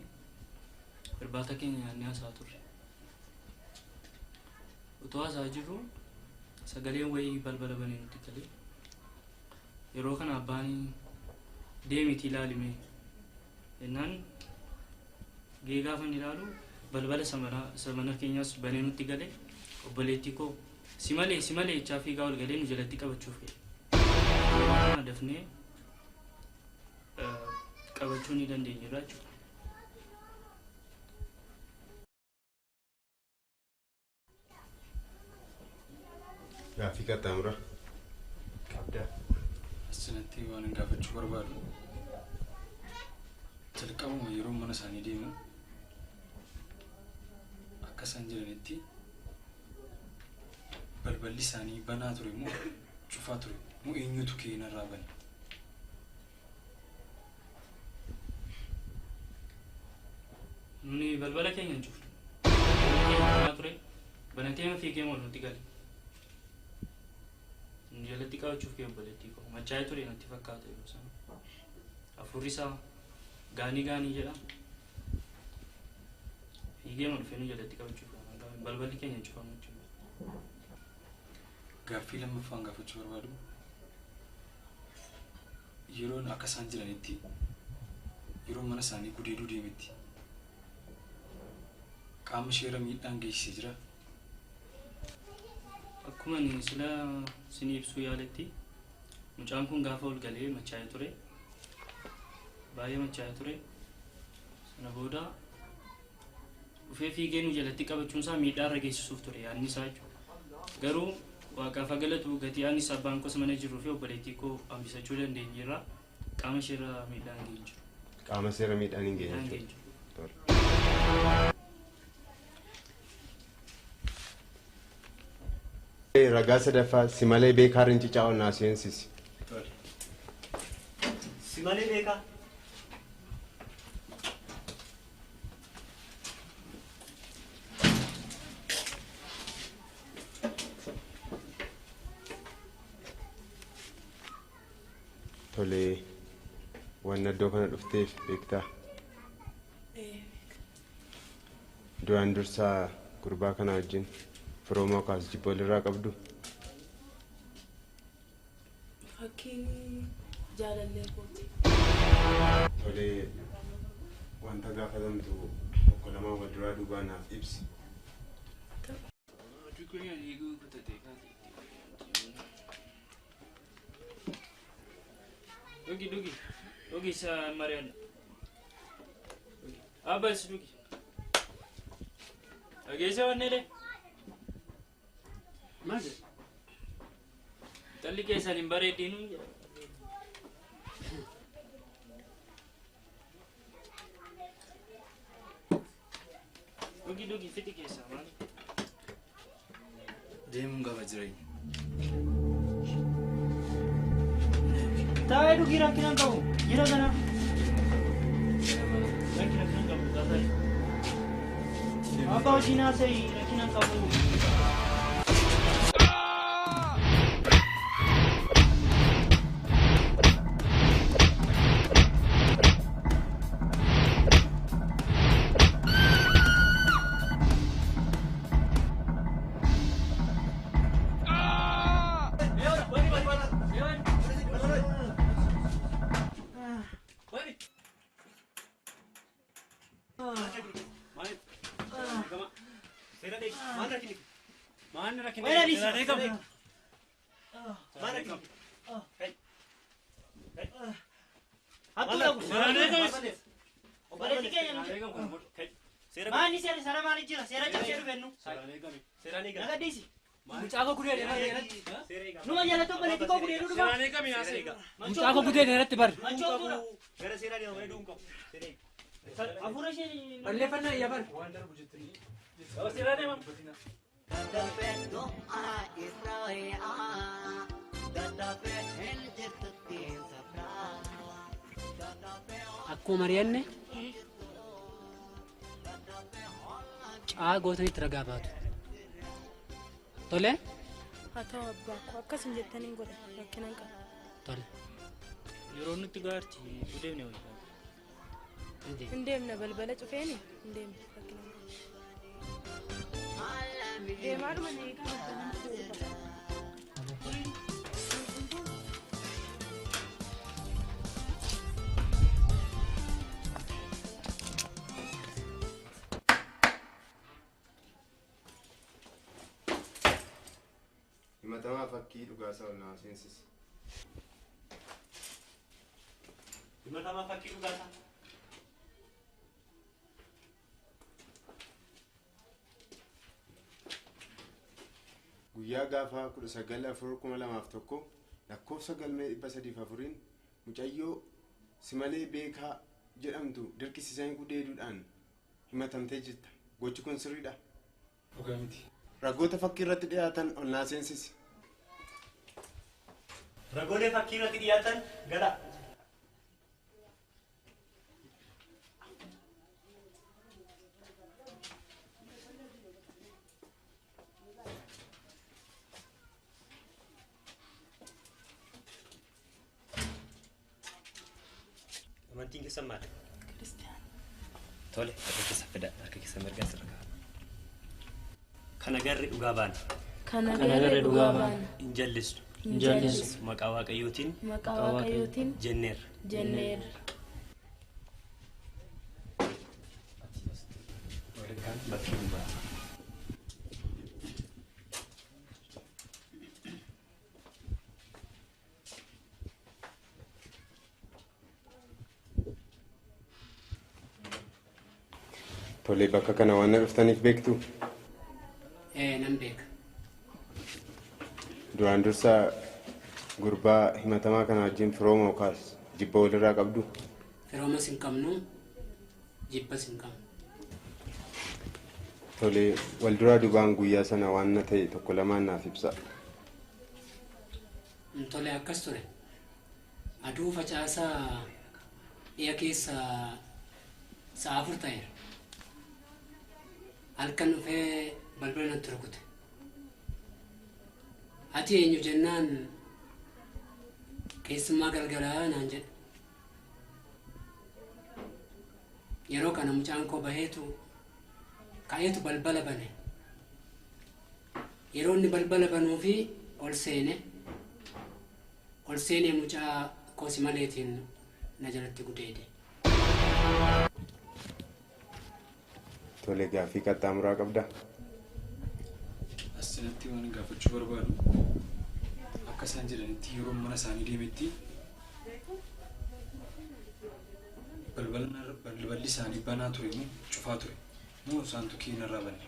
irbaata keenya nyaannee haasaa turre. Utoo haasaa jirru sagaleen wayii balbala banee nutti galee. Yeroo kana abbaan deemiti ilaalime. Jennaan geegaafan ilaalu balbala samana keenyas banee nutti galee obboleettii koo si malee jechaa fiigaa ol galee nu jalatti qabachuuf ga'e. Dafnee qabachuu ni dandeenyerra jechuudha. Gaaffii qaxxaamura qabda. Asirratti waan gaafachuu barbaadu jalqabuma yeroo mana isaanii deemu akka isaan jiranitti balballi isaanii banaa ture moo cufaa ture moo eenyutu keenarraa bane? Nuni balbala keenya hin cufne. Banaa ture banatee fiigee moo nutti gale. Nu jalatti qabachuuf kee obboleettii koo machaa'ee ture natti fakkaata yeroo sana. Afurri isaa gaanii jedha. Fiigee moo dhufee nu jalatti qabachuuf balballi keenya hin cufamu jechuudha. Gaaffii lammaffaan gaafachuu barbaadu yeroon akka isaan jiranitti yeroo mana isaanii gudeeduu deemetti qaama isheerra miidhaan geessisee jira. Akkuma ni sila sinii ibsuu yaaletti mucaan kun gaafa ol galee machaa'ee ture. Baay'ee machaa'ee ture. Sana booda dhufee fiigee nu jalatti qabachuun isaa miidhaa irra geessisuuf ture yaadni isaa jechuudha. Garuu waaqaaf galatu gatii anis abbaan koo mana jiruu fi obboleettii koo hambisachuu dandeenyeerra qaama isheerra miidhaan hin jiru. Qaama isheerra miidhaan hin jiru. Ragaa sadaffaa si malee beekaa rincicaa'oo naa seensisi. Si malee beekaa. Tole waan iddoo kana dhufteef beektaa. Duraan dursaa gurbaa kana wajjin firooma yookaas jibba walirraa qabdu. Fakkiin jaalallee kooti. Tole wanta gaafatamtu tokko lamaan wal duraa duubaa naaf ibsi. Dugi sa Mariana. Abbas dugi. Agesa wannele. Maal? Talli keessa hin bareedinu jira. Dugi fiti keessa maal? Deemuun gaafa jireenya. Taa'ee dhugii rakkinaan qabu. Jira kana. Rakkinaan qabu taa'ee. Abbaa hojii naasa'ii rakkinaan qabu. Mani sera sara mani jira sera jira bennu. Naga disi. Mucaako gudee dheeratti. Numa jala tokko leeti koo gudee dhufa. Seraanii kami yaasee. Mucaako gudee dheeratti bar. Manchoo gara seera deema bareeduun qabu. Afura ishee. Balleeffannaa iyya bar. Waan darbu jettanii. Seera deema. Daddaafeetu Israa'aa. Daddaafee hin jirtutti safraa. Akkuma mari'anne caa gootanitti ragaa baatu. Tole? Haa ta'u abbaa koo akkasin jettaniin godha rakkinaan qaba. Tole. Yeroo nutti gaarti deemne wayii. Hin deemne balbala cufeeni hin deemne rakkinaan qaba. Deemaadhuma ni eegaa. himatamaa fakkii dhugaasaa ol nama seensisi. Himatamaa fakkii dhugaasaa. Guyyaa gaafa 19/4/2001 lakkoofsa galmee 304 mucayyoo Simalee Beekaa jedhamtu dirqisiisanii gudeeduudhaan himatamtee jirta. Gochi kun sirriidha? Dhugaa miti. Ragoota fakkii irratti dhiyaatan ol naa seensisi. Ragoolee fakkii irratti dhiyaatan gala. Amantiin keessan maali? Kiristiyaana. Tole, harka keessa fida, harka keessa mirgaa sirraa. Kana garri dhugaa baana. Kana garri dhugaa baana. Hin jallistu. Hin jallistu. Maqaa Waaqayyootiin. Maqaa Waaqayyootiin. Jenneerra. Jenneerra. Bakki hin ba'a. Tole, bakka kana waan na dhuftaniif beektu? Nan beeka. Duraan dursa gurbaa himatamaa kana wajjin firooma yookaas jibba walirraa qabdu? Firoomas hin qabnu, jibbas hin qabnu. Tole, walduraa duubaan guyyaa sana waan na ta'e tokko lamaan naaf ibsa. Tole akkas ture. Aduu facaasaa dhiya keessa sa'a 4 ta'eera. Halkan dhufee balbala natti rukute. Ati eenyu jennaan keessummaa galgalaa naan jedhe. Yeroo kana mucaan koo baheetu ka'eetu balbala bane. Yeroo inni balbala banuu fi ol seenee mucaa koo Simaleetiin na jalatti gudeede. Tole, gaaffii qaxxaamuraa qabda? Asirratti waan gaafachuu barbaadu akka isaan jedhanitti yeroo mana isaanii deemetti balballi isaanii banaa ture moo cufaa ture moo isaan tukkii narraa banne?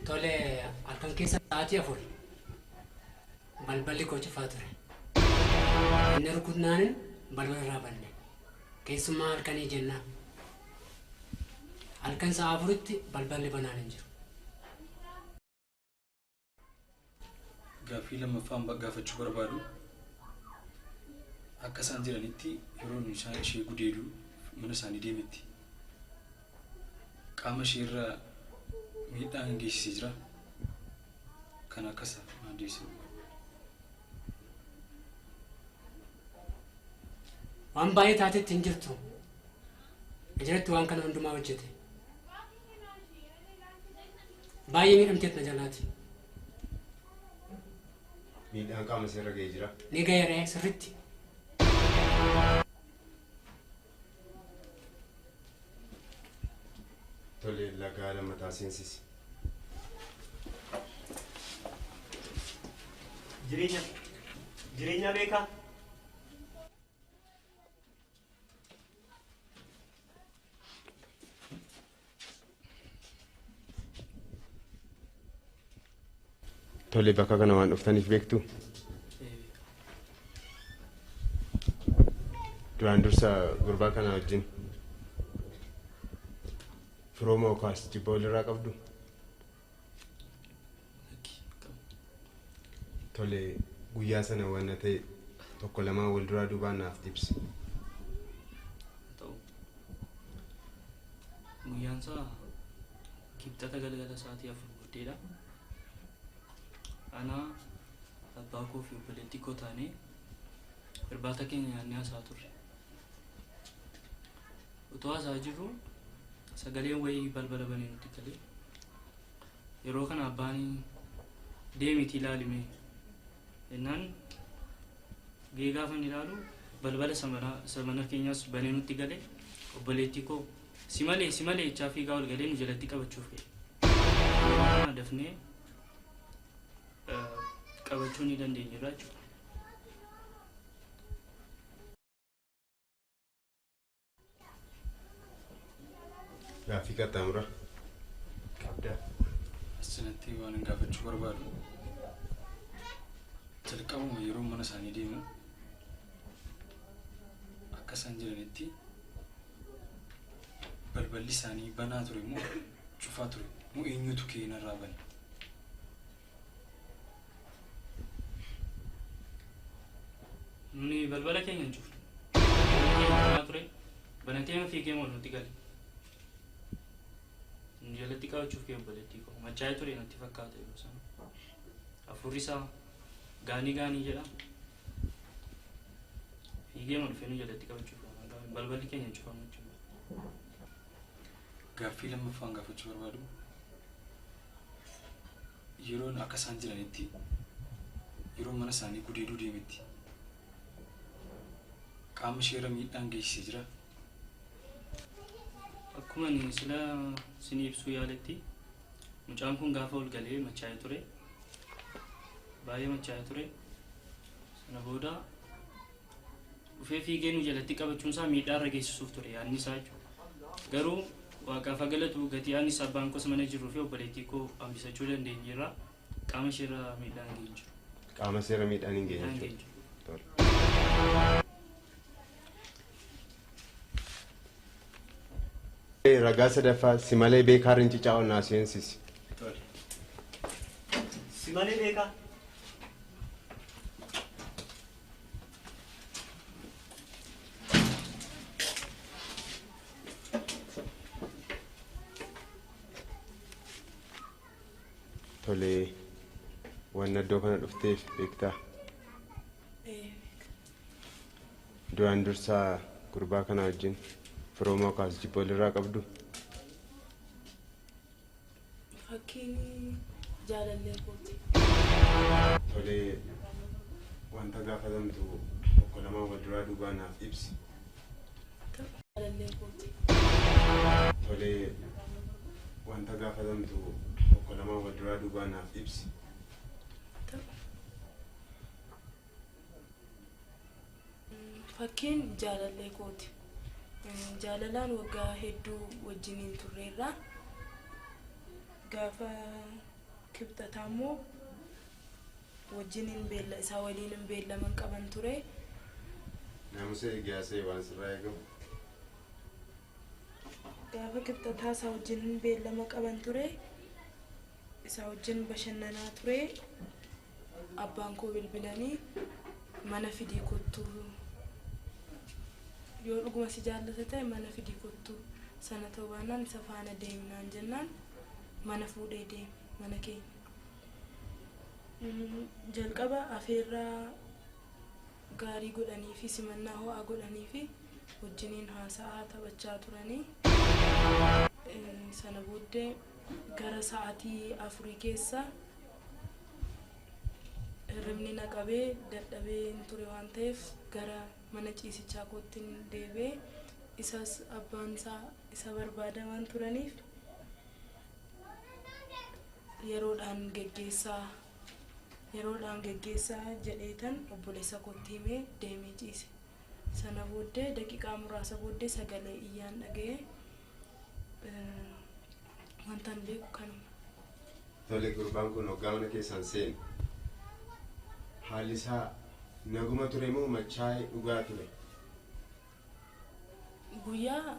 Tole, halkan keessa sa'aatii 4 balballi koo cufaa ture. Inni rukutnaanin balbala irraa banne. Keessummaa halkanii jennaan. halkan sa'a 4tti balballi banaan hin jiru. Gaaffii lammaffaan gaafachuu barbaadu akka isaan jiranitti yeroo isaan ishee gudeeduu mana isaanii deemetti qaama ishee irra miidhaan geessisee jira. Kan akkasa maaddeessu. Waan baay'ee taatetti hin jirtu. Ijratti waan kana hundumaa hojjete. Baay'ee miidhamteet na jalaati. Miidhaan qaama ishee irra ga'ee jira. Ni ga'eera sirriitti. Tole lagaa lammataa seensisi. Jireenya beekaa. Tole bakka kana waan dhuftaniif beektu. Duraan dursa gurbaa kana wajjin firooma yookaas jibba walirraa qabdu. Tole guyyaa sana waan ta'e tokko lamaan wal duraa duubaan naaf ibsi. Guyyaan isaa kibxata galgala sa'aatii 4 booddeedha. Ana abbaa koo fi obboleettii koo taanee irbaata keenya nyaannee haasaa turre. Utoo haasaa jirru sagaleen wayii balbala banee nutti galee. Yeroo kana abbaan deemiti ilaalime jennaan geegaafan ilaalu balbala samana keenyas banee nutti galee obboleettii koo si malee jechaa fiigaa ol galee nu jalatti qabachuuf ga'e. Dafnee qabachuu ni dandeenyerra jechuudha. Gaaffii qaxxaamura qabda. Asirratti waan gaafachuu barbaadu jalqabuma yeroo mana isaanii deemu akka isaan jiranitti balballi isaanii banaa ture moo cufaa ture moo eenyutu keenarraa bane? Nuni balbala keenya hin cufne. Banaa ture banatee fiigee moo nutti gale. Nu jalatti qabachuuf kee obboleettii koo machaa'ee ture natti fakkaata yeroo sana. Afurri isaa gaanii jedha. Fiigee moo dhufee nu jalatti qabachuuf balballi keenya hin cufamu jechuudha. Gaaffii lammaffaan gaafachuu barbaadu yeroon akka isaan jiranitti yeroo mana isaanii gudeeduu deemetti qaama ishee irra miidhaan geessisee jira. Akkuma inni sila sinii ibsuu yaaletti mucaan kun gaafa ol galee machaa'ee ture. Baay'ee machaa'ee ture. Sana booda dhufee fiigee nu jalatti qabachuun isaa miidhaa irra geessisuuf ture yaadni isaa jechuudha. Garuu waaqaaf galatu gatii aanis abbaan koo mana jiruu fi obboleettii koo hambisachuu dandeenyeerra qaama ishee irra miidhaan hin jiru. Qaama ishee irra miidhaan hin geenye. Ragaa sadaffaa si malee beekaa rincicaa onnaa seensisi. Si malee beekaa. Tole waan iddoo kana dhufteef beektaa? Duraan dursaa gurbaa kana wajjin firooma yookaas jibba walirraa qabdu. Fakkiin jaalallee kooti. Tole wanta gaafatamtu tokko lamaan wal duraa duubaan naaf ibsi. Jaalallee kooti. Tole wanta gaafatamtu tokko lamaan wal duraa duubaan naaf ibsi. Fakkiin jaalallee kooti. Jaalalaan waggaa hedduu wajjiniin turreerra. Gaafa kibxataa immoo wajjiniin beella isaa waliin beellaman qaban ture. Naamusa eegaasee waan sirraa eegamu. Gaafa qixxataa isaa wajjin beellama qaban ture. Isaa wajjin bashannanaa ture. Abbaan koo bilbilanii mana fidii kottuu yoo dhuguma si jaallata ta'e mana fidii kottuu sana ta'uu baannaan isa faana deemnaan jennaan mana fuudhee deeme mana keenya. Jalqaba afeerraa gaarii godhanii fi simannaa ho'aa godhanii fi wajjiniin haasa'aa taphachaa turanii sana booddee gara sa'aatii 4 keessa hirribni na qabee dadhabee ture waan ta'eef gara mana ciisichaa kootiin deebi'ee isas abbaan isaa isa barbaada waan turaniif yeroodhaan geggeessaa jedheetan obboleessa kootti himee deemee ciise. Sana booddee daqiiqaa muraasa booddee sagalee iyyaan dhaga'ee wantan beeku kanuma. Tole gurbaan kun hoggaa mana keessaan seenu. Haalli isaa naguma ture moo machaa'ee dhugaa ture? Guyyaa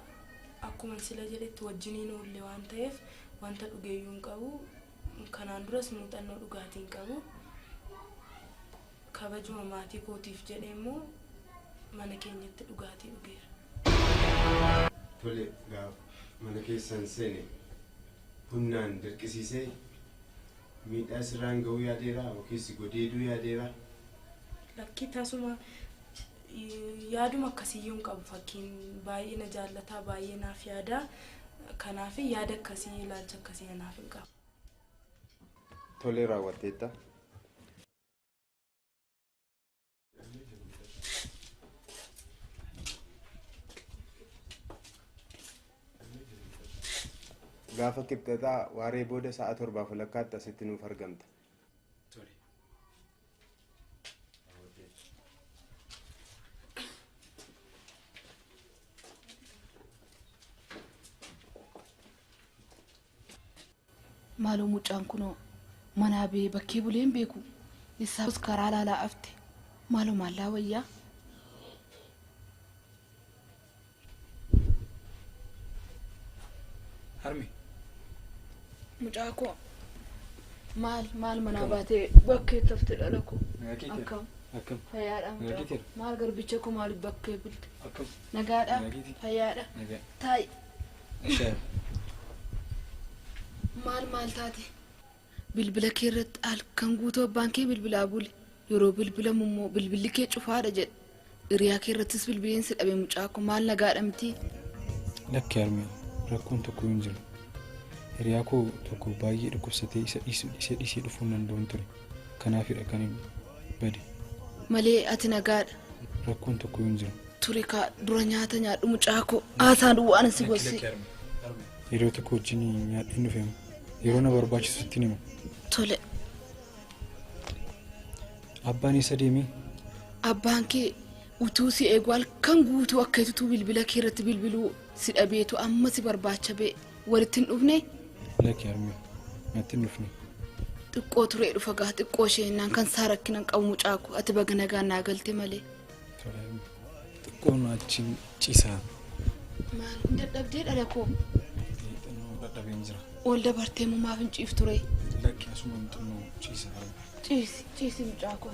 akkuma sila jedhetti wajjiniin oolle waan ta'eef wanta dhugeeyyuu hin qabu. Kanaan duras muuxannoo dhugaatii hin qabu. Kabajuma maatii kootiif jedhee immoo mana keenyatti dhugaatii dhugeera. Tole gaaf mana keessan seene humnaan dirqisiisee miidhaa sirraan ga'uu yaadeera yookiis godeeduu yaadeera? Lakkii tasuma yaaduma akkasiyyuu hin qabu. Fakkiin baay'ee na jaallataa baay'ee naaf yaada. Kanaaf yaada akkasii ilaalcha akkasii naaf hin qabu. Tole raawwatteetta. Gaafa qixxataa waaree booda sa'a 7:00 asitti nuuf argamta. Maaloo mucaan kunoo manaa bee bakkee buleen beeku isaas karaa laalaa afte maaloo maallaa wayyaa. Harmi. Mucaa koo maal manaa baatee bakkee tafte dhala koo. Akkam fayyaadhaan maal garbicha koo maaliif bakkee bulte? Nagaadhaa fayyaadha taa'i. Maal taate? Bilbila kee irratti halkan guutuu abbaan kee bilbilaa bule yeroo bilbilamu immoo bilbilli kee cufaadha jedhe. Hiriyaa kee irrattis bilbileensi dhabe mucaa koo maal nagaadha miti? Lakki Harmi rakkoon tokko hin jiru. Hiriyaa koo tokko baay'ee dhukkubsatee isa dhiisee dhufuu danda'u ture. Kanaafidha kan hin bade. Malee ati nagaadha? Rakkoon tokko hin jiru. Ture kaa dura nyaata nyaadhu mucaa koo haasaan duwwaan si gosi. Yeroo tokko wajjin nyaadheen dhufeemu yeroo na barbaachisutti nima. Tole. Abbaan isa deemee? Abbaan kee utuu si eegu halkan guutuu akka itutuu bilbila kee irratti bilbiluu si dhabeetu amma si barbaacha bee walitti hin dhufne? Lakki Harmi natti hin dhufne. Xiqqoo turee dhufa gaa xiqqoo isheenaan kan isaa rakkinan qabu mucaa koo ati baga nagaan naa galte malee. Xiqqoo nu achi ciisaa. Maal hin dadhabdee dhala koo? Dadhabeen jira. Ol dabartee moo maaf hin ciif ture? Lakki asuma xinnoo ciisa. Ciisi mucaa koo.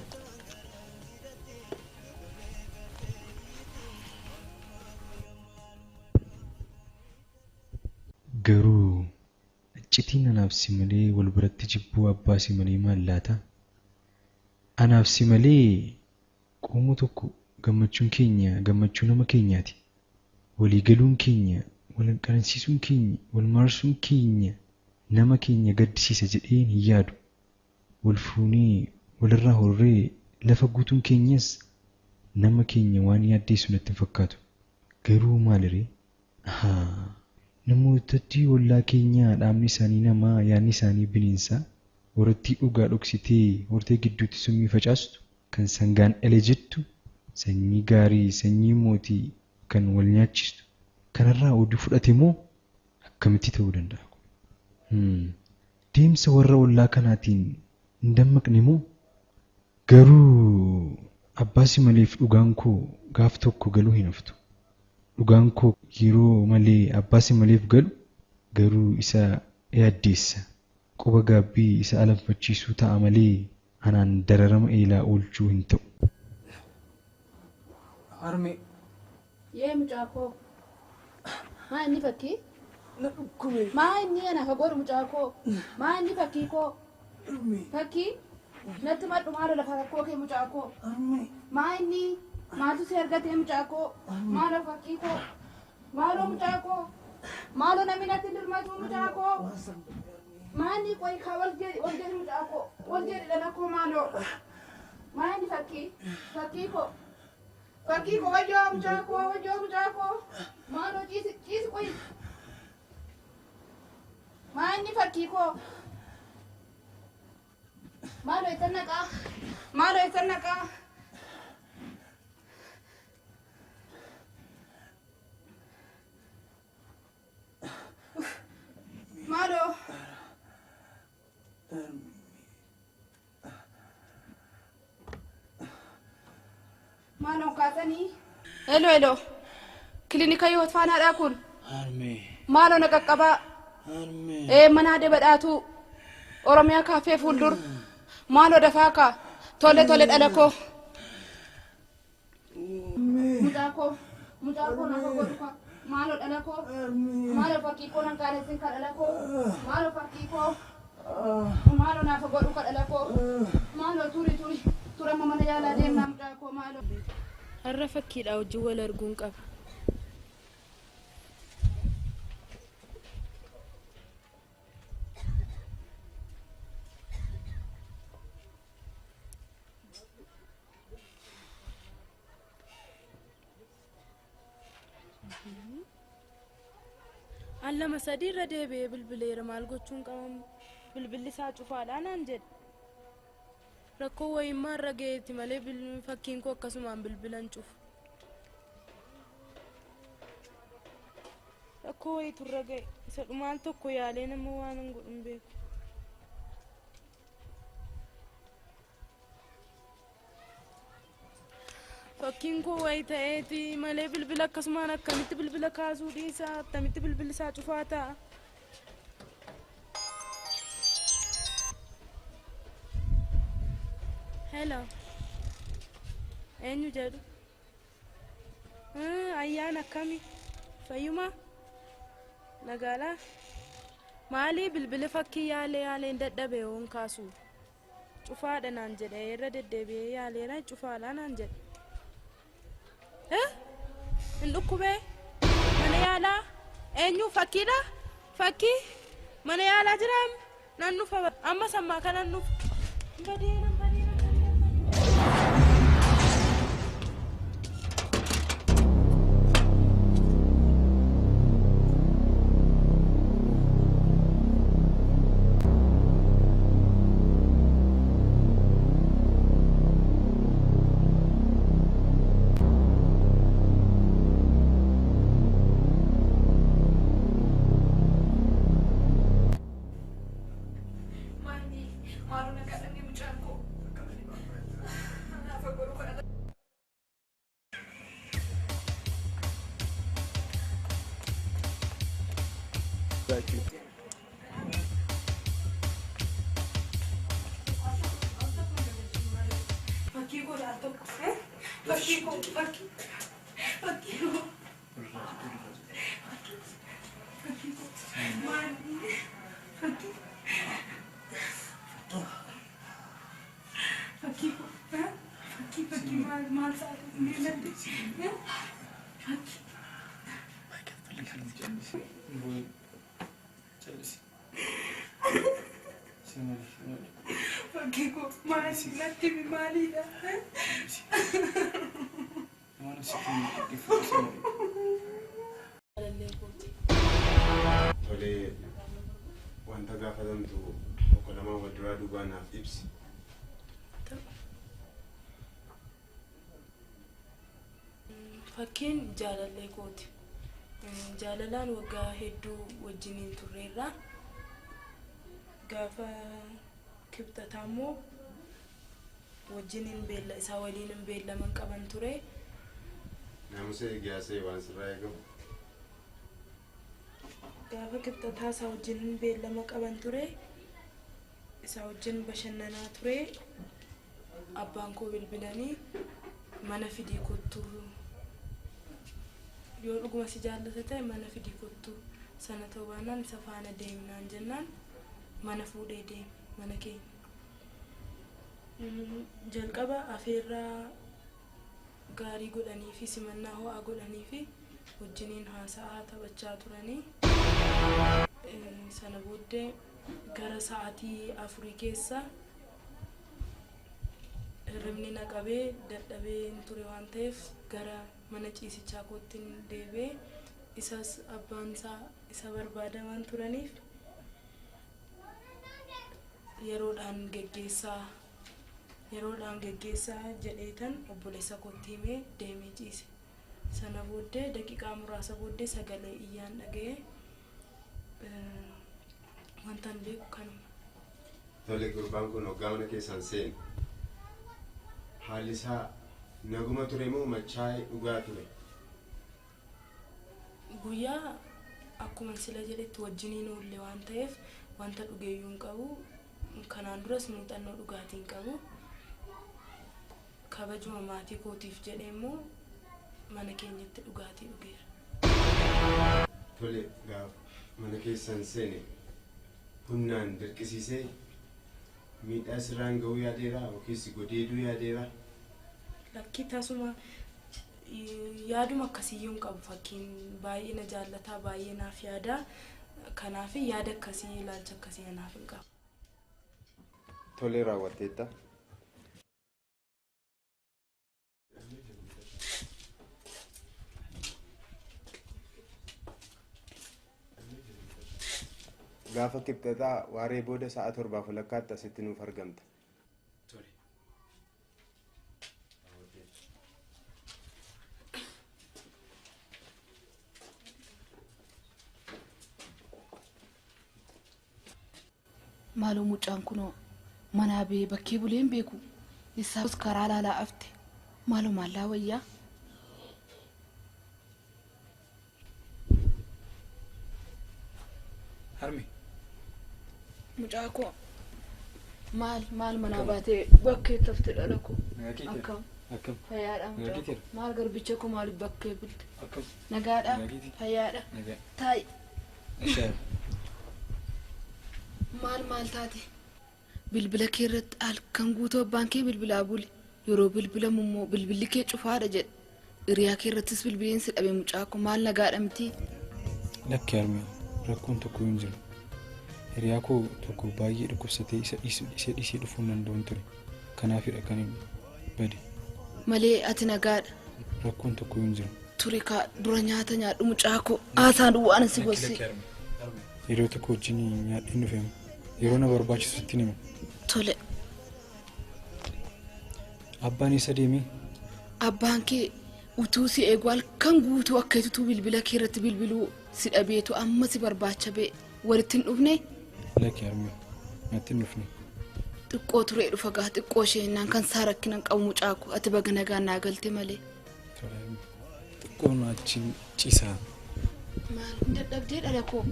Garuu iccitiin anaaf si malee wal biratti jibbuu abbaa si malee maal laata? Anaaf si malee qomoo tokko gammachuun keenya gammachuu nama keenyaati. Walii galuun keenya wal qaransiisuun keenya wal marsuun keenya nama keenya gaddisiisa jedheen hin yaadu. Wal fuunee walirraa horree lafa guutuun keenyas nama keenya waan yaaddeessu natti hin fakkaatu. Garuu maaliree? Namootatti ollaa keenyaa dhaabni isaanii namaa yaadni isaanii bineensaa horattii dhugaa dhoksitee hortee gidduutti summii facaastu kan sangaan ele jettu sanyii gaarii sanyii mootii kan wal nyaachistu kanarraa oduu fudhate moo akkamitti ta'uu danda'a? Deemsa warra ollaa kanaatiin hin dammaqne moo? Garuu abbaasi maleef dhugaan koo gaaf tokko galuu hin haftu. dhugaan koo yeroo malee abbaas maleef galu garuu isa yaaddeessa. Quba gaabbii isa alanfachiisuu ta'a malee anaan dararama eelaa oolchuu hin ta'u. Harme. Yee mucaakoo. Maa inni fakkii? Maa inni ana fagoodhu mucaakoo? Maa inni fakkii koo? Fakkii? Natti madhu maalo lafa rakkoo kee mucaakoo? Maa inni? Maaltu si argatee mucaakoo? Maalo fakkii koo? Maalo mucaakoo? Maalo namni natti dirmatu mucaakoo? Maa inni qoy kaa wal jedhi mucaakoo? Wal jedhi dhala koo maaloo? Maa inni fakkii? Fakkii koo? Fakkii koo wajjoo mucaakoo? Maaloo ciisi qoy. Maa inni fakkii koo? Maaloo isan naqaa? Maaloo isan naqaa? Maaloo? Maaloo kaasanii? Hello. Kilinika yoo faanaadhaa kun? Maaloo na qaqqabaa? Mana adee badhaatu Oromiyaa kaafee fuuldur. Maaloo dafaa kaa? Tole dhala koo. Mucaakoo naaf godhu kaa. Maaloo dhala koo. Maaloo fakkii koo nan kaalessin ka dhala koo. Maaloo fakkii koo. Maaloo naaf godhu ka dhala koo. Maaloo turi. Turama mana yaalaa deemnaa mucaakoo maaloo. Har'a fakkiidha wajjin wal arguun qaba. Allama sadii irra deebi'ee bilbileera maal gochuun qabamu bilbilli isaa cufaadhaa naan jedhe. Rakkoo wayimmaa irra ga'eetti malee fakkiin koo akkasumaan bilbilan cufu. Rakkoo wayitu irra ga'e isa dhumaal tokko yaalee nama waan hin godhun beeku. Fakkiin koo wayi ta'eeti malee bilbila akkasumaan akkamitti bilbila kaasuu dhiisaa akkamitti bilbilli isaa cufaa ta'a. Hello. Eenyu jedhu? Ayyaan akkami? Fayyuma? Nagaalaa? Maalii bilbili fakkii yaalee dadhabee hoon kaasuu? Cufaadha naan jedhe irra deddeebi'ee yaaleera cufaadha naan jedhe. Hin dhukkubee? Mana yaalaa? Eenyu fakkiidha? Fakkii? Mana yaalaa jiraam? Nan dhufa amma sammaa kanan dhufa. Badeera. Tolee wanta gaafatamtu tokko lama wal duraa duubaa naaf ibsi. Fakkiin jaalallee kooti. Jaalalaan waggaa hedduu wajjiniin turreerra. Gaafa kibxataa immoo wajjiniin isaa waliin beellaman qaban ture. Naamusa eegyaasee waan sirraa eegamu. Gaafa qixxataa isaa wajjin beellama qaban ture. Isaa wajjin bashannanaa ture. Abbaan koo bilbilanii mana fidii kottuu yoo dhuguma si jaallata ta'e mana fidii kottuu sana ta'uu baannaan isa faana deemnaan jennaan mana fuudhee deeme mana keenya. Jalqaba afeerraa gaarii godhanii fi simannaa ho'aa godhanii fi wajjiniin haasa'aa taphachaa turanii sana booddee gara sa'aatii 4 keessa hirribni na qabee dadhabee ture waan ta'eef gara mana ciisichaa kootti deebi'ee isas abbaan isaa isa barbaadaman turaniif yeroodhaan geggeessaa jedheetan obboleessa kootti himee deemee ciise. Sana booddee daqiiqaa muraasa booddee sagalee iyyaan dhaga'ee wantan beeku kanuma. Tole gurbaan kun hoggaa mana keessaan seenu. Haalli isaa naguma ture moo machaa'ee dhugaa ture? Guyyaa akkuma sila jedhetti wajjiniin oolle waan ta'eef wanta dhugeeyyuu hin qabu. Kanaan duras muuxannoo dhugaatii hin qabu. Kabajuma maatii kootiif jedhee immoo mana keenyatti dhugaatii dhugeera. Tole gaafa mana keessan seene humnaan dirqisiisee miidhaa sirraan ga'uu yaadeeraa yookiis godeeduu yaadeeraa? Lakkii tasuma yaaduma akkasiyyuu hin qabu. Fakkiin baay'ee na jaallataa baay'ee naaf yaada. Kanaaf yaada akkasii ilaalcha akkasii naaf hin qabu. Tole raawwatteetta. Gaafa qibxataa waaree booda sa'a 7:00 asitti nuuf argamta. Maaloo mucaan kunoo manaa bee bakkee buleen beeku isaas karaa laalaa afte maaloo maallaa wayyaa. Harmi. Mucaa koo maal manaa baatee bakkee tafte dhala koo. Akkam fayyaadha mucaa koo maal garbicha koo maaliif bakkee bulte nagaadha fayyaadha taa'i. Maal taate bilbila kee irratti halkan guutuu abbaan kee bilbilaa bule yeroo bilbilamu immoo bilbilli kee cufaadha jedhe hiriyaa kee irrattis bilbileensi dhabe mucaa koo maal nagaadha miti. Lakki Harmi rakkoon tokko hin jiru. Hiriyaa koo tokko baay'ee dhukkubsatee isa dhiisee dhufuu hin danda'u ture. Kanaafidha kan hin bade. Malee ati nagaadha. Rakkoon tokko hin jiru. Ture kaa dura nyaata nyaadhu mucaa koo haasaan duwwaan si gosi. Yeroo tokko wajjin nyaadhiin dhufeemu. Yeroo na barbaachisutti nima. Tole. Abbaan isa deemee? Abbaan kee utuu si eegu halkan guutuu akka itutuu bilbila kee irratti bilbiluu si dhabeetu amma si barbaacha bee walitti hin dhufne? Lakki Harmi natti hin dhufne. Xiqqoo turee dhufa gaa xiqqoo isheenaan kan saa rakkinan qabu mucaa koo ati baga nagaan naa galte malee. Xiqqoo na achiin ciisaa. Maal hin dadhabdee dhala koo?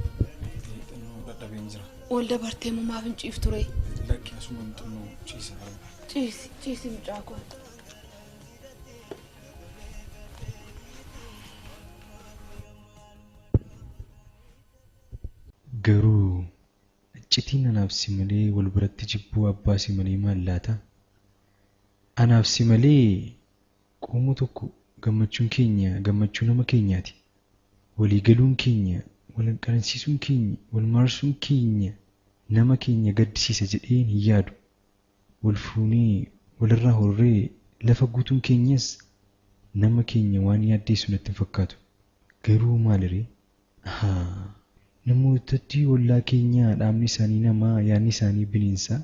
Dadhabeen jira. Ol dabartee moo maaf hin ciiftu ree? Lakki asuma hin xummoo ciisa. Ciisi mucaa koo. Garuu iccitiin anaaf si malee wal biratti jibbuu abbaa si malee maal laata? Anaaf si malee qomoo tokko gammachuun keenya gammachuu nama keenyaati. Walii galuun keenya wal qanansiisuun keenya wal marsuun keenya nama keenya gaddisiisa jedheen hin yaadu. Wal fuunee walirraa horree lafa guutuun keenyas nama keenya waan yaaddeessu natti hin fakkaatu. Garuu maaliree? Namootatti ollaa keenyaa dhaabni isaanii namaa yaadni isaanii bineensaa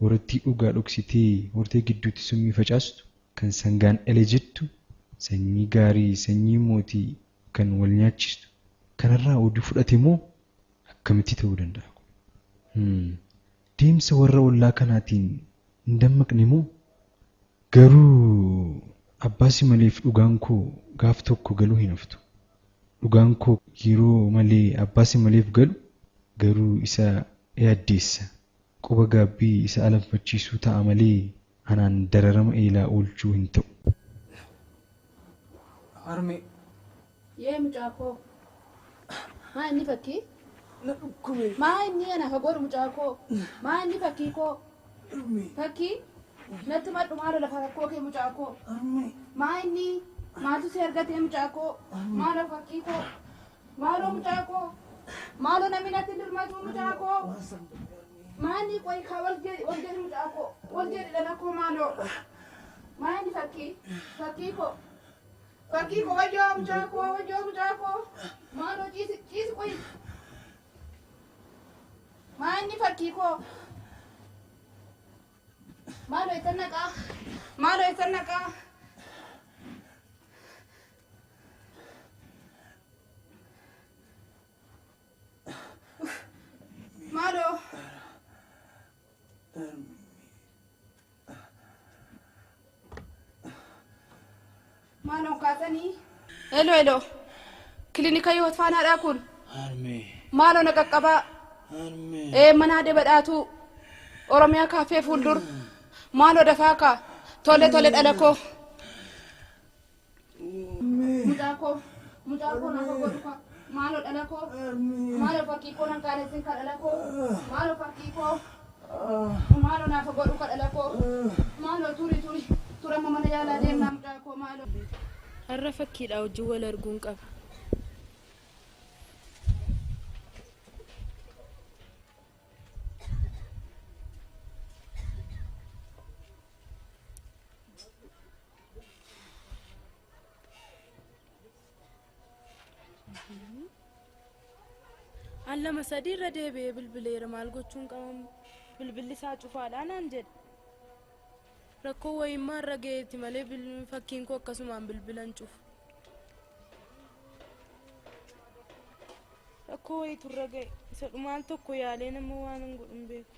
horattii dhugaa dhoksitee hortee gidduutti summii facaastu kan sangaan dhale jettu sanyii gaarii sanyii mootii kan wal nyaachistu kanarraa oduu fudhate moo akkamitti ta'uu danda'a? Deemsa warra ollaa kanaatiin hin dammaqne moo? Garuu abbaa si maleef dhugaan koo gaaf tokko galuu hin haftu. Dhugaan koo yeroo malee abbaasi maleef galu garuu isa yaaddeessa. Quba gaabbii isa alanfachiisuu ta'a malee anaan dararama eelaa oolchuu hin ta'u. Harmee. Yee mucaakoo. Maa inni fakkii? Maa inni ana fagoodhu mucaakoo? Maa inni fakkii koo? Fakkii? Natti madhu maalo lafa rakkoo kee mucaakoo? Maa inni? Maatu si argatee mucaakoo? Maalo fakkii koo? Maalo mucaakoo? Maalo namni natti dirmatu mucaakoo? Maa inni qoy kaa wal jedhi mucaakoo? Wal jedhi dhala koo maalo? Maa inni fakkii? Fakkii koo? Fakkii koo wajjoo mucaakoo? Maalo ciisi qoy. Maa inni fakkii koo? Maalo isan naqaa? Maalo isan naqaa? Maalo. Maalo kaasanii. Hello. Kilinika yoo faanaadhaa kun. Maalo na qaqqabaa. Mana adee badhaatu. Oromiyaa kaafee fuuldur. Maalo dafaa kaa. Tole dhala koo. Mucaakoo nafa godhu kaa. Maalo dhala koo. Maalo fakkii koo nan kaanesin ka dhala koo. Maalo fakkii koo. Maalo nafa godhu ka dhala koo. Maalo turi. Tura mana yaalaa deemnaa mucaakoo maalo. Har'a fakkiidha wajjin wal arguun qaba. Allama sadii irra deebi'ee bilbileera maal gochuun qabamu bilbilli isaa cufaadha naan jedhe. Rakkoo wayimmaa irra ga'eeti malee fakkiin koo akkasumaan bilbilan cufu. Rakkoo wayitu irra ga'e isa dhumaan tokko yaalee nama waan hin godhin beeku.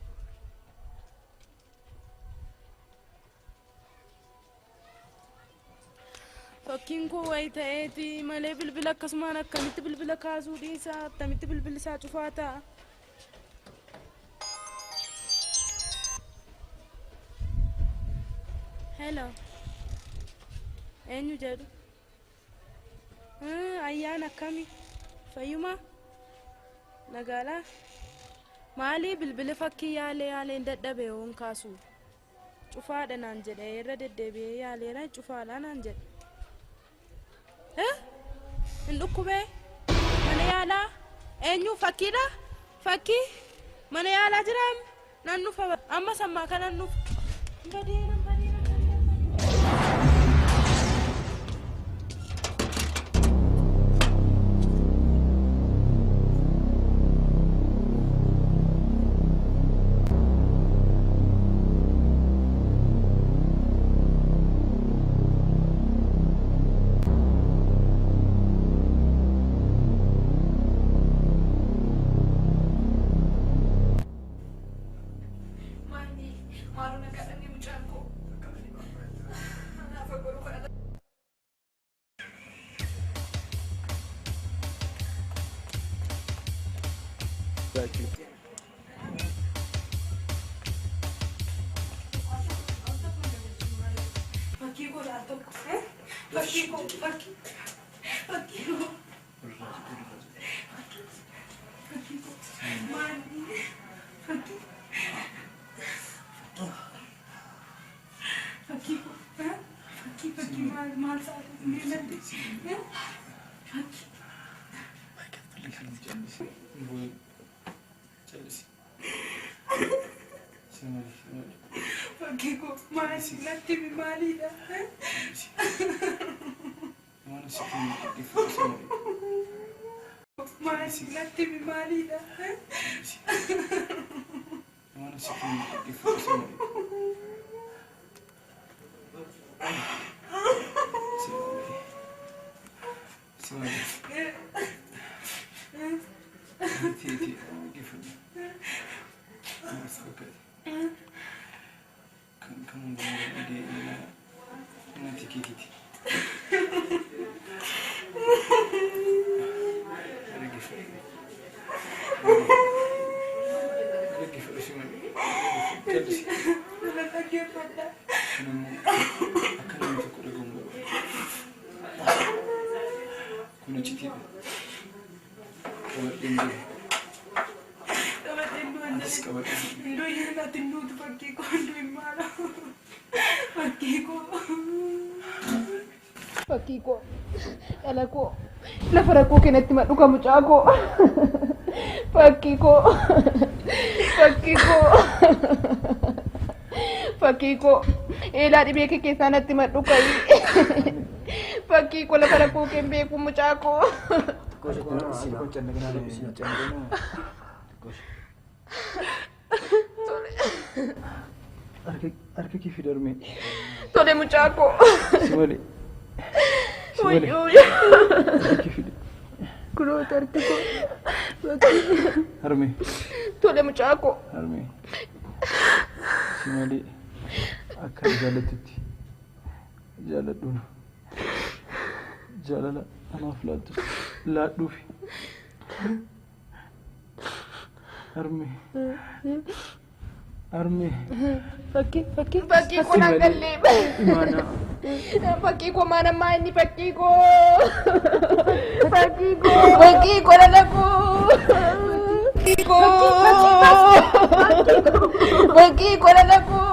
Fakkiin koo wayi ta'eeti malee bilbila akkasumaan akkamitti bilbila kaasuu dhiisaa akkamitti bilbilli isaa cufaa ta'a. Hello. Eenyu jedhu? Ayyaan akkami? Fayyuma? Nagaalaa? Maalii bilbili fakkii yaaleen dadhabe hoon kaasu? Cufaadha naan jedhe irra deddeebi'ee yaaleera cufaadha naan jedhe. Hin dhukkubee? Mana yaalaa? Eenyu fakkiidha? Fakkii? Mana yaalaa jiraam? Nan nufa amma sammaa kanan nufa. Badeera. Jallis. Nama dhaggeeffadha. Akka namni tokko dhagahuun kun icciitiidha. Qabadheen jiru. Qabadheen du'an. Anis qabadheen. Hunduu hir'inaatti nuutu fakkii koo hunduu hin maala. Fakkii koo. Fakkii koo. Dhala koo. Lafa rakkoo keenyatti madhuka mucaa koo. Fakkii koo. Fakkii koo. Fakkii koo. Eelaa dhibee kee keessaa natti madhuka. Fakkii koo lafa rakkoo keen beeku mucaa koo. Harka kee fi darmee. Tole mucaa koo. Simale. Kuroota harka koo. Harmee. Tole mucaa koo. Harmee. Simale. Akka jaallattutti jaalladhuun jaalala anaaf laadhuufi harmee harmee Fakkii koo naan gallee. Fakkii koo maanammaa inni fakkii koo. Fakkii koo dhala koo. Fakkii koo dhala koo.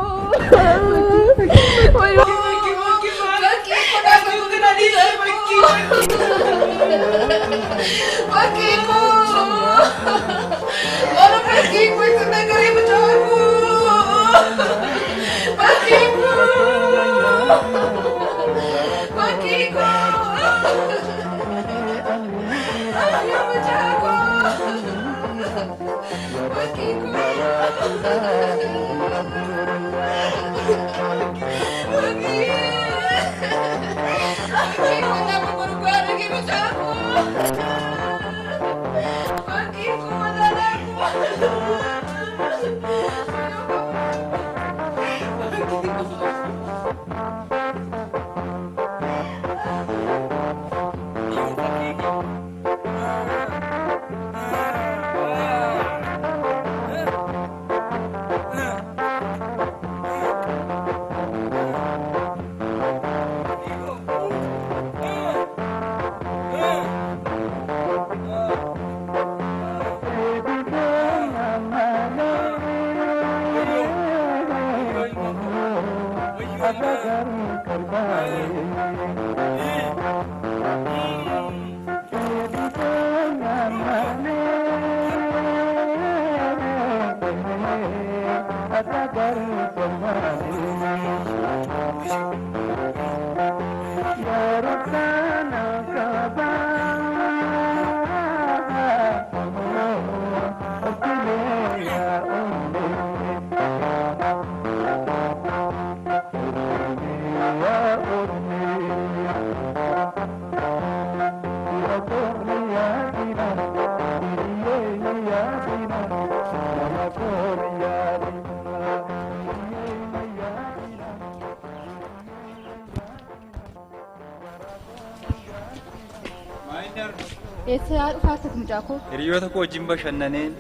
Eessa dhufaatti mucaa koo? Hiriyoota koo wajjin bashannaneen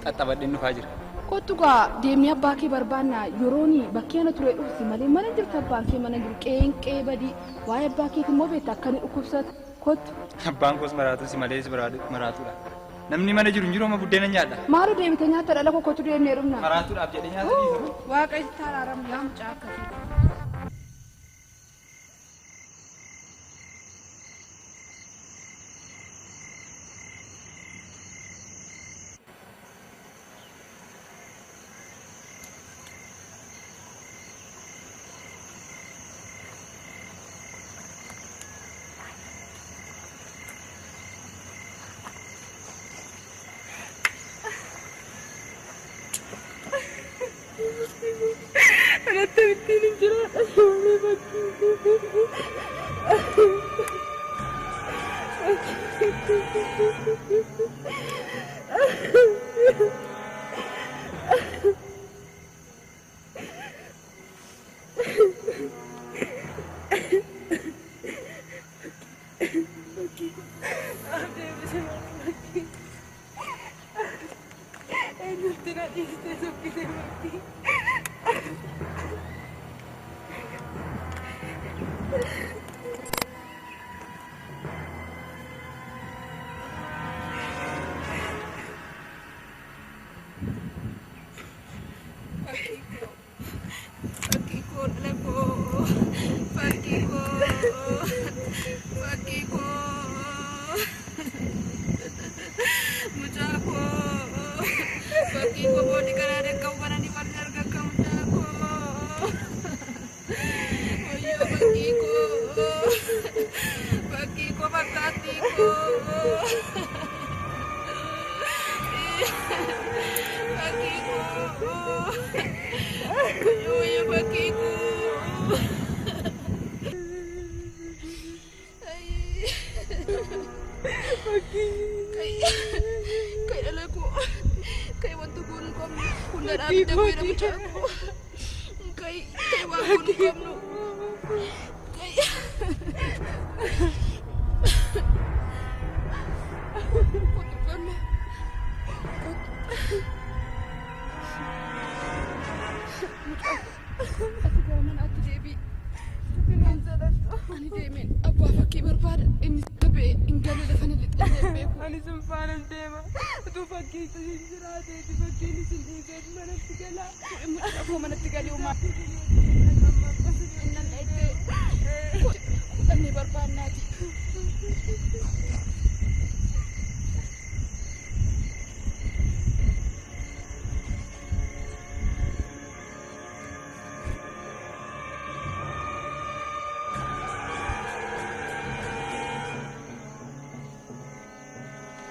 xaxxabadheen dhufaa jira. Kottu gaa deemee abbaa kee barbaanna yerooni bakkee ana ture dhufti malee mana jirta abbaan kee mana jiru qeenqee badii waa'ee abbaa keetii immoo beekta akka inni dhukkubsatu kottu. Abbaan koos maraatus malees maraatuudha. Namni mana jiru hin jiru amma buddeena nyaadha. Maaloo deemite nyaata dhala koo kottu deemnee dhumna. Maraatuudhaaf jedhee nyaata dhiisu. Waaqa itti araaramu yaa mucaa akkasii. Anata bitin jiraata shawlee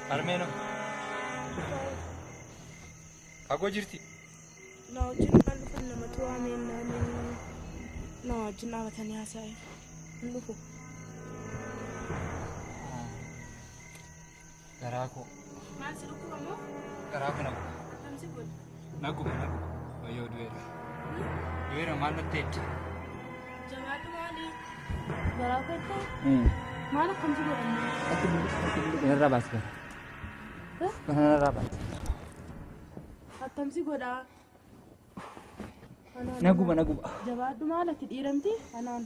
Armeeno. Agoo jirti. Na wajjin dhufan namatu waameen na wajjin dhaabatanii haasa'e. Hin dhufu. Garaa koo. Maal si dhukkuba moo? Garaa koo nagu. Kamsi godhe? Nagu. Wayyoo du'eera. Du'eera maal natti edde? Jabaadhu maali? Garaa koo ettee? Maal akkamsi godhanne? Ati bulu irra baas gara. Irra baas. Akkamsi godhaa? Naguba. Jabaadhu maal ati dhiiramti? Anaan.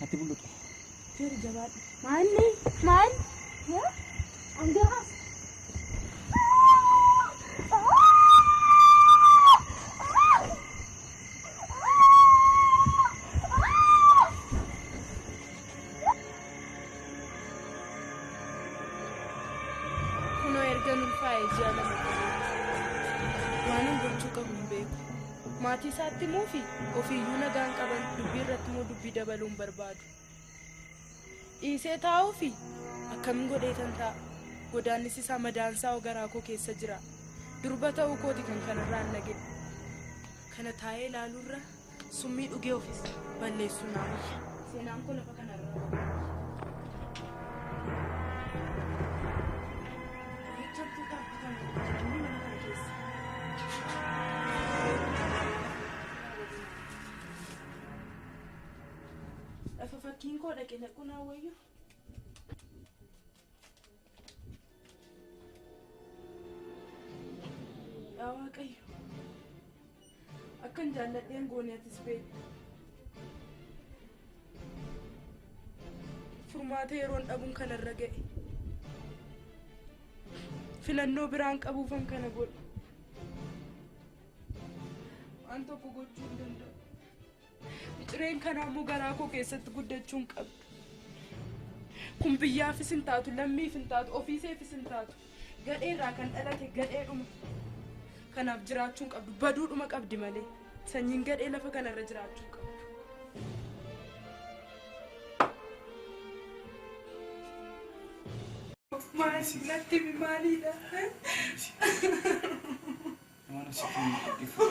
Ati bulu. Jiri jabaadhu. Maal? Anggaas. Kuno erga nulfaa'e ji'a lama waanan gochuu qabu hin beeku. Maatii isaatti muufi ofiiyyuu nagaan qaban dubbii irratti immoo dubbii dabaluun barbaadu. Dhiisee taa'uufi akkamiin godheetan ta'a. Godaannis isaa madaansaa garaa koo keessa jira. Durba ta'uu kooti kan kanarraan nage. Kana taa'ee ilaaluurra summii dhugee ofis balleessuu naa wayya. Seenaan koo lafa kanarraa. Lafa fakkiin koo dhaqe naquu naa wayyu. Yaa Waaqayyo, akkan jaalladheen goone atis beektu. Furmaata yeroon dhabuun kanarra ga'e. Filannoo biraan qabuufan kana godhe. Waan tokko gochuu hin danda'u. Cireen kanaa immoo garaa koo keessatti guddachuu hin qabdu. Kun biyyaafis hin taatu, lammiif hin taatu, ofiiseefis hin taatu. Gadheerraa kan dhalate gadheedhuma. Kanaaf jiraachuu hin qabdu, baduudhuma qabdi malee. Sanyiin gadhee lafa kanarra jiraachuu hin qabdu. Natti maaliidha? Mana si kun ifu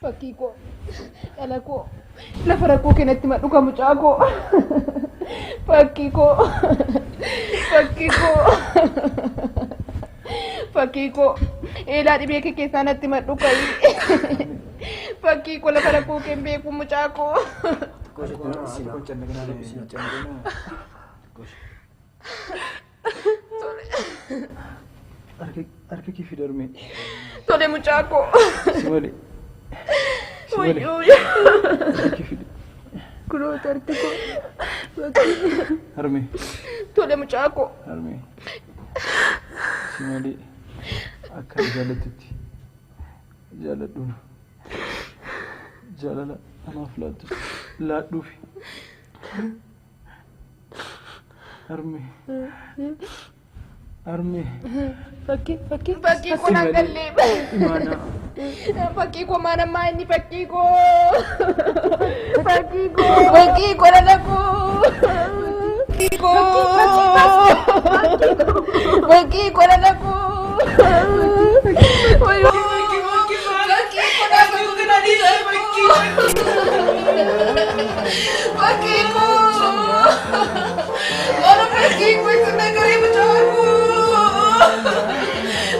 Fakkiiko, dhalakoo, lafa rakkoo keenyatti madhuka mucaakoo. Fakkiiko, eelaa dhibee kee keessaa natti madhuka. Fakkiiko lafa rakkoo keen beeku mucaakoo. Harka kee fidarme. Tole mucaa koo. Si malee. Wayyoo. Kunoo harki koo. Harme. Tole mucaa koo. Harme. Si malee akka jaalatutti jaaladhuun jaalala anaaf laadhuufi. Harme. Harme. Fakkii koo nan gallee. Fakkii koo maana maa inni fakkii koo. Fakkii koo nana koo. Fakkii koo nana koo. Fakkii koo. Ora fakkii koo itu negeri bercampur.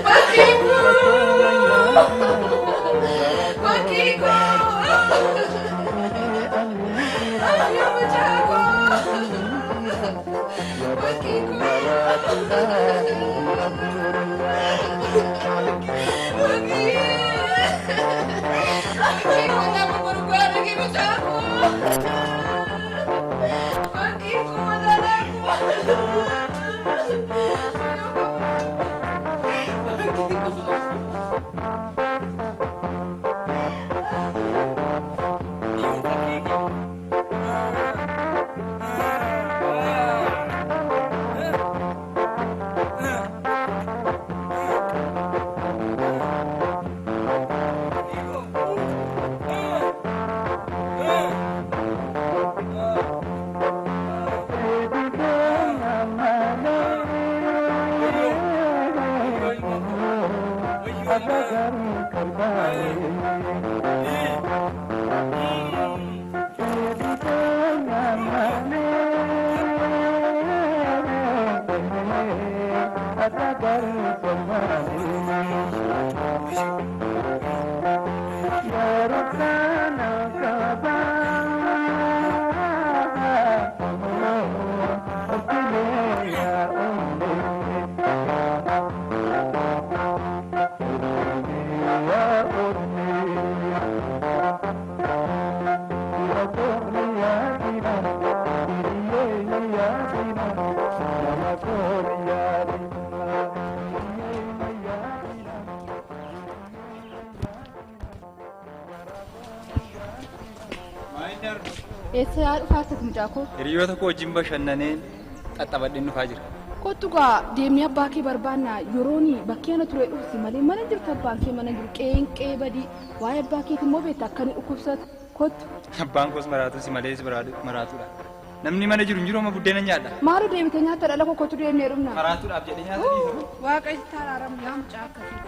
Bagiku, bagiku, ayo menjaga, bagiku, bagiku tak berubah lagi menjaga, bagiku menjaga. Eessa dhufaasas mucaa koo? Hiriyoota koo wajjin bashannanee xaxxabadheen dhufaa jira. Kottu gaa deemnee abbaa kee barbaannaa yerooni bakkee ana ture dhufsi malee mana jirtu abbaan kee mana jiru qeenqee badii waa'ee abbaa keeti immoo beekta akka inni dhukkubsatu kottu. Abbaan koos maraatu si malees maraatuudha. Namni mana jiru hin jiru amma buddeena nyaadha. Maaloo deemtee nyaata dhala koo kottu deemnee dhumna. Maraatuudhaaf jedhee nyaata dhiisu. Waaqa itti araaramu yaa mucaa akkasii.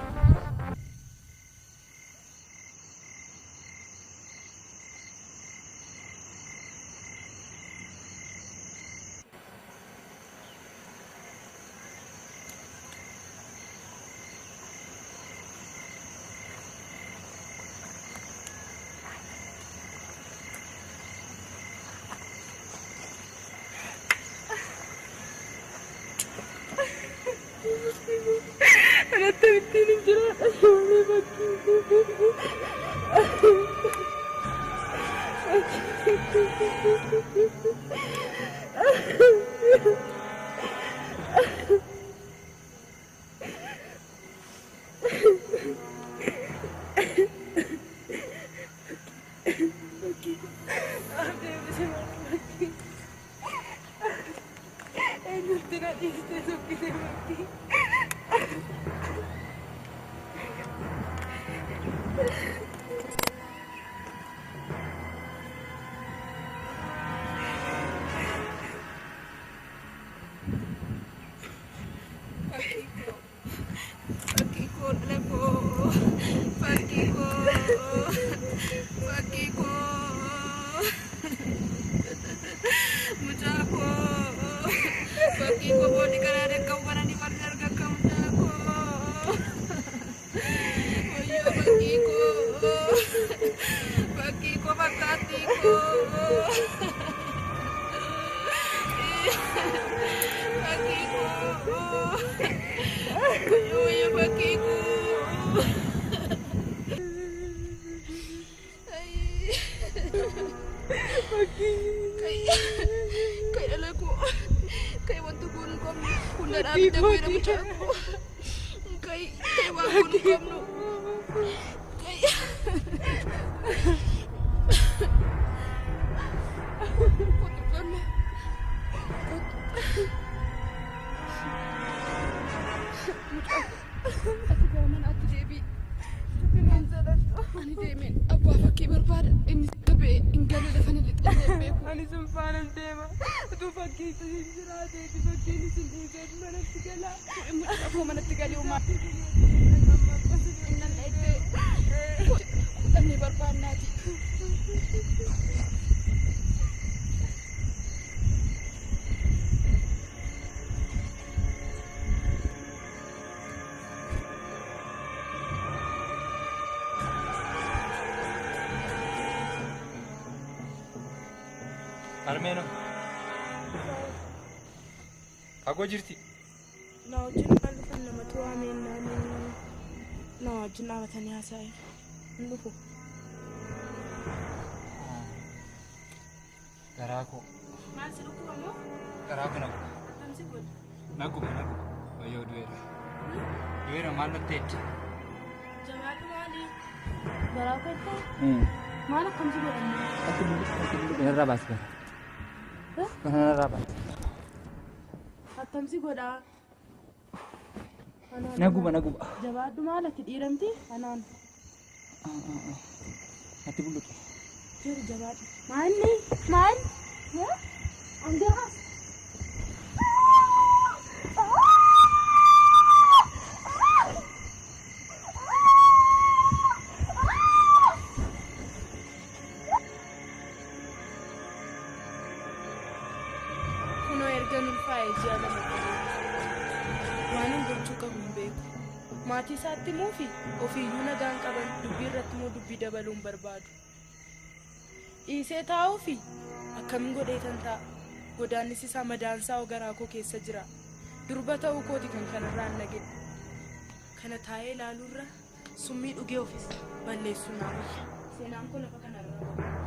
Mucaa koo bakkii koo booddi kana adda qabu kana ni marga arga Wayya bakkee koo. Kay dhala ko. Kay wanto ko nung kamo. Kung narapit ako yung namutsaka ko. Kay wag ko nung kamo. Kay... Kutok kami. Ati gaman ati Debbie. Ani deemen abbaa fakkii barbaada inni qabee hin galle lafa ni lixxee beeku. Ani sun faana deema. Utuu fakkii isin jiraateeti fakkiin isin dhiiseet manatti galaa. Afoo manatti galee uumaa. Innan dheedhee kudhannee barbaannaati. Armeeno. Fagoo jirti. Na wajjin kan dhufan namatti waameen naannoo na wajjin dhaabatanii haasa'e. Hin dhufu. Garaa koo. Maal si dhukkuba moo? Garaa koo naguba. Kamsi godha? Naguba. Wayyoo du'eera. Du'eera maal natti edda? Jabaadhu maali? Garaa koo ittaa? Maal akkamsi godhanne? Ati bulu irraa baasi gara. Kanarraa baasi. Akkamsi godhaa? Naguba. Jabaadhu maal ati dhiiramti? Anaan. Ati bulu. Jiru jabaadhu. Maal? Angaas. Kuno erga nulfaa'ee ji'a lama waan hin gochuu qabu hin beeku. Maatii isaatti muufi ofiiyyuu nagaan qaban dubbii irratti moo dubbii dabaluun barbaadu. Dhiisee taa'uufi akkamiin godheetan ta'a. Godaannis isaa madaansaa garaa koo keessa jira. Durba ta'uu kooti kan kanarraan nage. Kana taa'ee ilaaluurra summii dhugee ofis balleessuu naa wayya. Seenaan kun lafa kanarraa.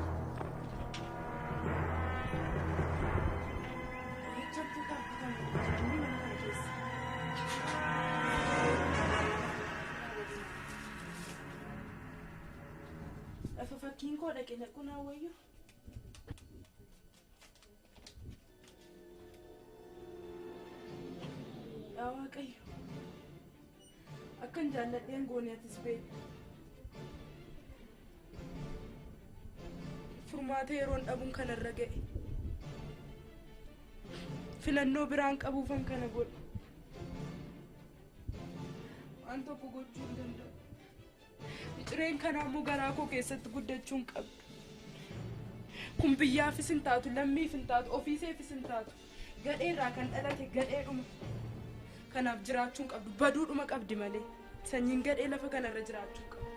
Lafa fakkiin koo dhaqee naquu naa wayyu. Yaa Waaqayyo, akkan jaalladheen gooneetis beeku. Furmaata yeroon dhabuun kanarra ga'e. Filannoo biraan qabuufan kana godhe. Waan tokko gochuu hin danda'u. Cireen kanaa immoo garaa koo keessatti guddachuu hin qabdu. Kun biyyaafis hin taatu, lammiif hin taatu, ofiiseefis hin taatu. Gadheerraa kan dhalate gadheedhuma. Kanaaf jiraachuu hin qabdu, baduudhuma qabdi malee. Sanyiin gadhee lafa kanarra jiraachuu hin qabdu.